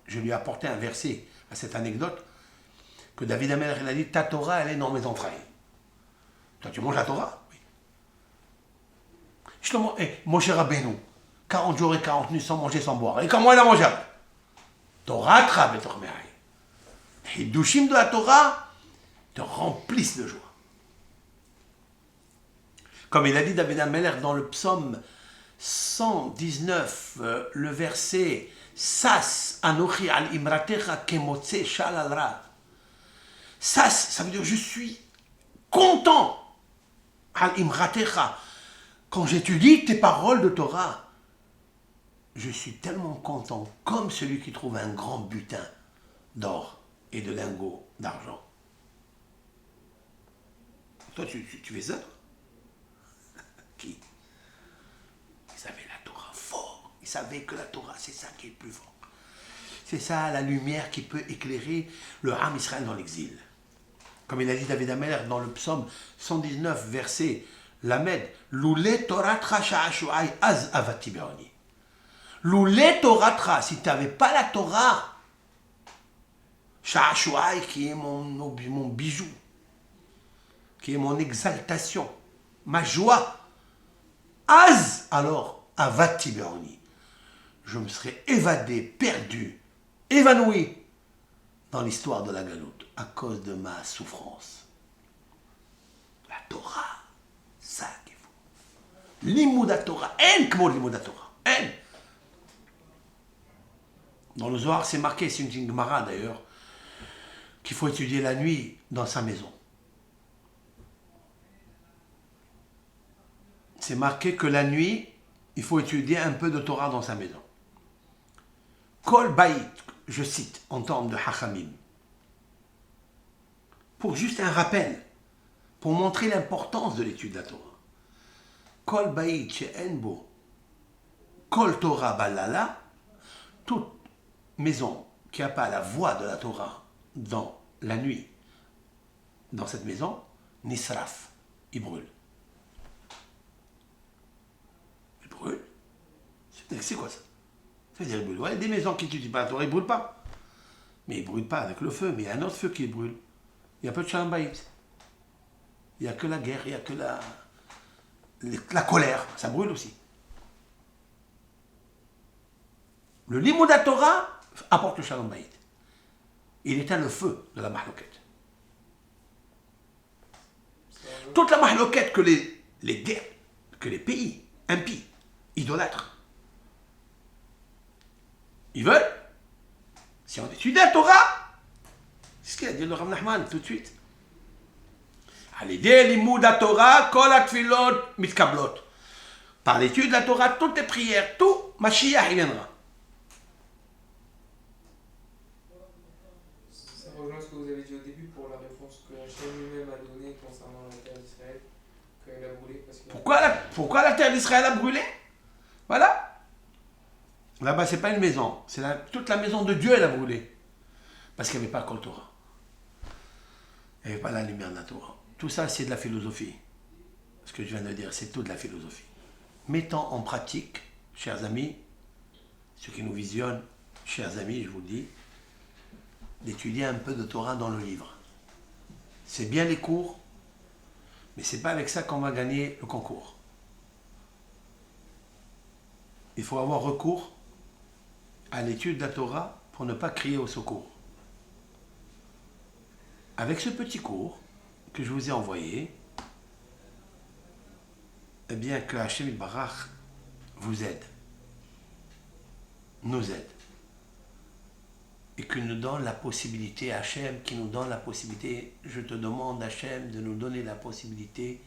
Je lui ai apporté un verset à cette anecdote que David Amelech il a dit, ta Torah, elle est dans mes entrailles. Toi, tu manges la Torah? Oui. Moshe Rabbeinu, 40 jours et 40 nuits sans manger, sans boire. Et comment il a mangé? Torah tra betoch me'ai. Les douchim de la Torah te remplissent de joie. Comme il a dit David Amelech dans le psaume 119, le verset Sas anochi al imratecha kemotse shal al rav. Sas, ça veut dire je suis content al imratecha. Quand j'étudie tes paroles de Torah, je suis tellement content, comme celui qui trouve un grand butin d'or et de lingots d'argent. Toi, tu fais ça? Qui? Ils savaient la Torah fort. Ils savaient que la Torah, c'est ça qui est le plus fort. C'est ça la lumière qui peut éclairer le Ham Israël dans l'exil. Comme il a dit David Amelech dans le psaume 119, verset Lamed, Loulé Toratra sha'ashu'ai az avati be'oni. Loulé Toratra, si tu n'avais pas la Torah, sha'ashu'ai qui est mon bijou, qui est mon exaltation, ma joie, az, alors, avati be'oni. Je me serais évadé, perdu, évanoui dans l'histoire de la galoute à cause de ma souffrance. La Torah, ça qu'il faut. Limouda Torah, en kmo limouda Torah, en. Dans le Zohar, c'est marqué, c'est une Gemara d'ailleurs, qu'il faut étudier la nuit dans sa maison. C'est marqué que la nuit, il faut étudier un peu de Torah dans sa maison. Kol Baït, je cite en termes de Hachamim, pour juste un rappel, pour montrer l'importance de l'étude de la Torah. Kol Baït she'en bo, Kol Torah balala, toute maison qui n'a pas la voix de la Torah dans la nuit, dans cette maison, nisraf, il brûle. Il brûle? C'est quoi ça? Ça veut dire qu'il brûle. Ouais, des maisons qui n'étudient pas la Torah, ils ne brûlent pas. Mais ils ne brûlent pas avec le feu, mais il y a un autre feu qui brûle. Il n'y a pas de shalom bayit. Il n'y a que la guerre, il n'y a que la colère. Ça brûle aussi. Le limouda Torah apporte le shalom bayit. Il éteint le feu de la mahloket. Toute la mahloket que les guerres, que les pays impies, idolâtres, ils veulent, si on étudie la Torah, ce qu'il a dit le Rav Nachman tout de suite. Alidé limud la Torah, kol atfilot mitkablot. Par l'étude de la Torah, toutes les prières, tout, Mashiach viendra. Ça rejoint ce que vous avez dit au début pour la réponse que Hachem lui-même a donnée concernant la terre d'Israël, qu'elle a brûlé. Parce que... Pourquoi la terre d'Israël a brûlé? Voilà. Là-bas, c'est pas une maison. Toute la maison de Dieu, elle a brûlé. Parce qu'il n'y avait pas le Torah. Il n'y avait pas la lumière de la Torah. Tout ça, c'est de la philosophie. Ce que je viens de dire, c'est tout de la philosophie. Mettons en pratique, chers amis, ceux qui nous visionnent, chers amis, je vous le dis, d'étudier un peu de Torah dans le livre. C'est bien les cours, mais c'est pas avec ça qu'on va gagner le concours. Il faut avoir recours à l'étude de la Torah pour ne pas crier au secours. Avec ce petit cours que je vous ai envoyé, eh bien que Hachem Barach vous aide, nous aide, et qu'il nous donne la possibilité, Hachem qui nous donne la possibilité, je te demande Hachem de nous donner la possibilité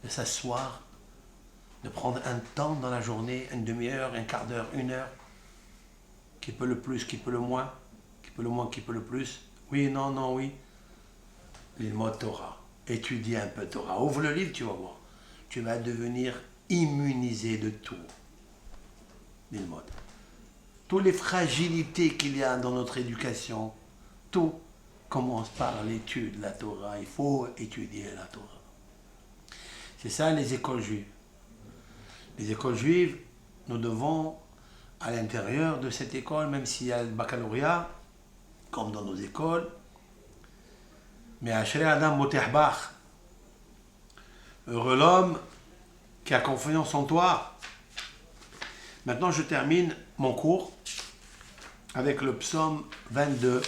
de s'asseoir, de prendre un temps dans la journée, une demi-heure, un quart d'heure, une heure, qui peut le plus, qui peut le moins, qui peut le moins, qui peut le plus, oui, non, non, oui, l'ilmod Torah, étudie un peu Torah, ouvre le livre, tu vas voir. Tu vas devenir immunisé de tout. L'ilmod. Toutes les fragilités qu'il y a dans notre éducation, tout commence par l'étude de la Torah. Il faut étudier la Torah. C'est ça les écoles juives. Les écoles juives, nous devons, à l'intérieur de cette école, même s'il y a le baccalauréat, comme dans nos écoles, mais Ashrei Adam Botech Bach, heureux l'homme qui a confiance en toi. Maintenant, je termine mon cours avec le psaume 22.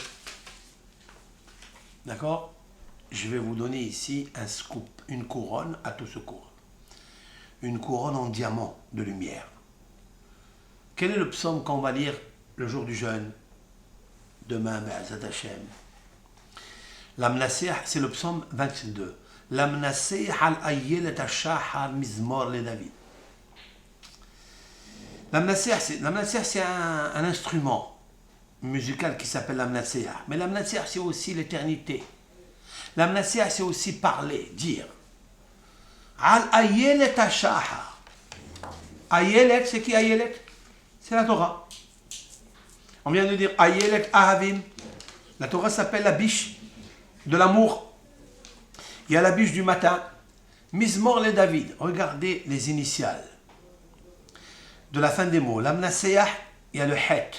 D'accord? Je vais vous donner ici un scoop, une couronne à tout ce cours. Une couronne en diamant de lumière. Quel est le psaume qu'on va lire le jour du jeûne? Demain, Be'ezat Hashem. L'Amnasih, c'est le psaume 22. L'Amnasih al-Ayyelet al-Shahar Mizmor le David. L'Amnasih, c'est un instrument musical qui s'appelle l'Amnasih. Mais l'Amnasih, c'est aussi l'éternité. L'Amnasih, c'est aussi parler, dire. Al-Ayyelet al-Shahar. Ayelet, c'est qui Ayelet? C'est la Torah. On vient de dire Ayelet Ahavim. La Torah s'appelle la biche de l'amour. Il y a la biche du matin. Mizmor le David. Regardez les initiales de la fin des mots. L'Amnaseyah, il y a le Het.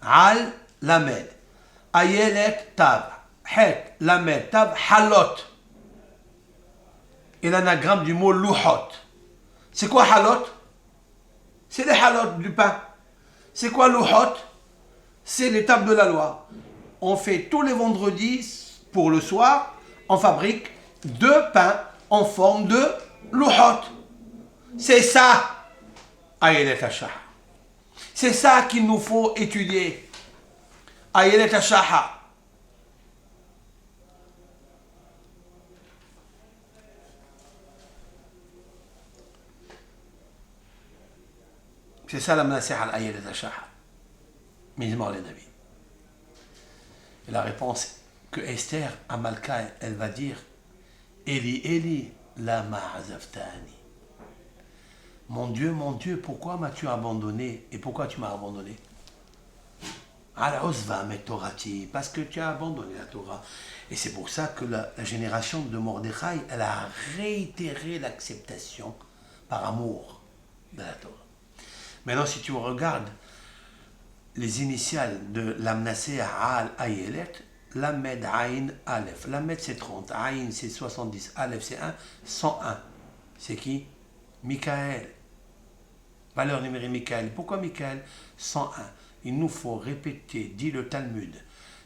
Al, Lamed. Ayelet, Tav. Het, Lamed, Tav, Halot. Et l'anagramme du mot Luhot. C'est quoi Halot? C'est les Halot du pain. C'est quoi Luhot? C'est l'étape de la loi. On fait tous les vendredis, pour le soir, on fabrique 2 pains en forme de Luhot. C'est ça, Ayelet Hashah. C'est ça qu'il nous faut étudier. Ayelet Hashah. C'est ça la Mnaseh al-Ayelet Hashah. Mizmor le David. Et la réponse que Esther à Malka, elle va dire, Eli, Eli, lama azaftani. Mon Dieu, pourquoi m'as-tu abandonné? Et pourquoi tu m'as abandonné? Parce que tu as abandonné la Torah. Et c'est pour ça que la génération de Mordechai, elle a réitéré l'acceptation par amour de la Torah. Maintenant, si tu regardes les initiales de l'Amnaseh al Ayelet, Lamed Aïn Aleph. Lamed c'est 30, Aïn c'est 70, Aleph c'est 1, 101. C'est qui? Michael. Valeur numérique Michael. Pourquoi Michael? 101. Il nous faut répéter, dit le Talmud,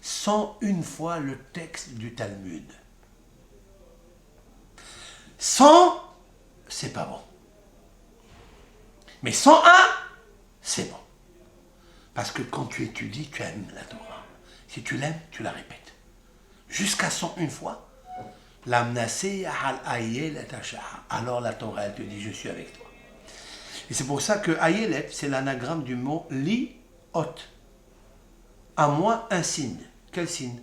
101 fois le texte du Talmud. 100, c'est pas bon. Mais 101, c'est bon. Parce que quand tu étudies, tu aimes la Torah. Si tu l'aimes, tu la répètes. jusqu'à 101 fois, alors la Torah, elle te dit, je suis avec toi. Et c'est pour ça que Ayelet, c'est l'anagramme du mot li ot. À moi, un signe. Quel signe?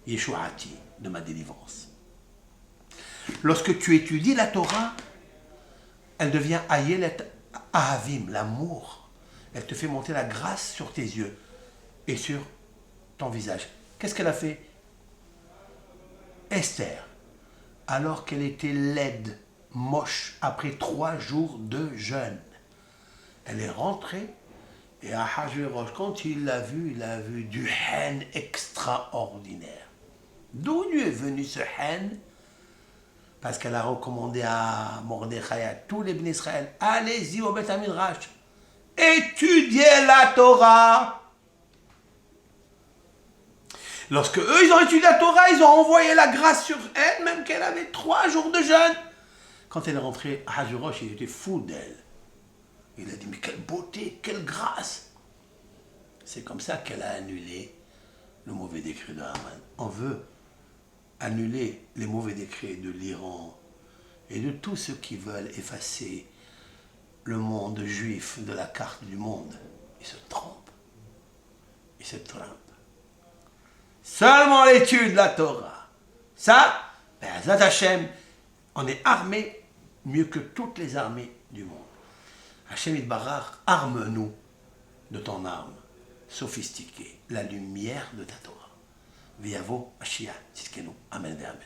Yeshuati, de ma délivrance. Lorsque tu étudies la Torah, elle devient Ayelet Ahavim, l'amour. Elle te fait monter la grâce sur tes yeux et sur ton visage. Qu'est-ce qu'elle a fait? Esther, alors qu'elle était laide, moche, après 3 jours de jeûne, elle est rentrée et Ahasuerus, quand il l'a vu, il a vu du haine extraordinaire. D'où lui est venu ce haine? Parce qu'elle a recommandé à Mordechai, à tous les bénis Israël, allez-y au Beth Midrash, étudiez la Torah. Lorsque eux, ils ont étudié la Torah, ils ont envoyé la grâce sur elle, même qu'elle avait 3 jours de jeûne. Quand elle est rentrée, Ahasuerus, il était fou d'elle. Il a dit, mais quelle beauté, quelle grâce. C'est comme ça qu'elle a annulé le mauvais décret de Haman. On veut annuler les mauvais décrets de l'Iran et de tous ceux qui veulent effacer le monde juif de la carte du monde. Ils se trompent. Ils se trompent. Seulement l'étude de la Torah. Ça, Be'ezrat Hashem, on est armé mieux que toutes les armées du monde. Hashem Yitbarach, arme-nous de ton arme sophistiquée, la lumière de ta Torah. Viavo Ashia, Tzidkenu. Amen, amen.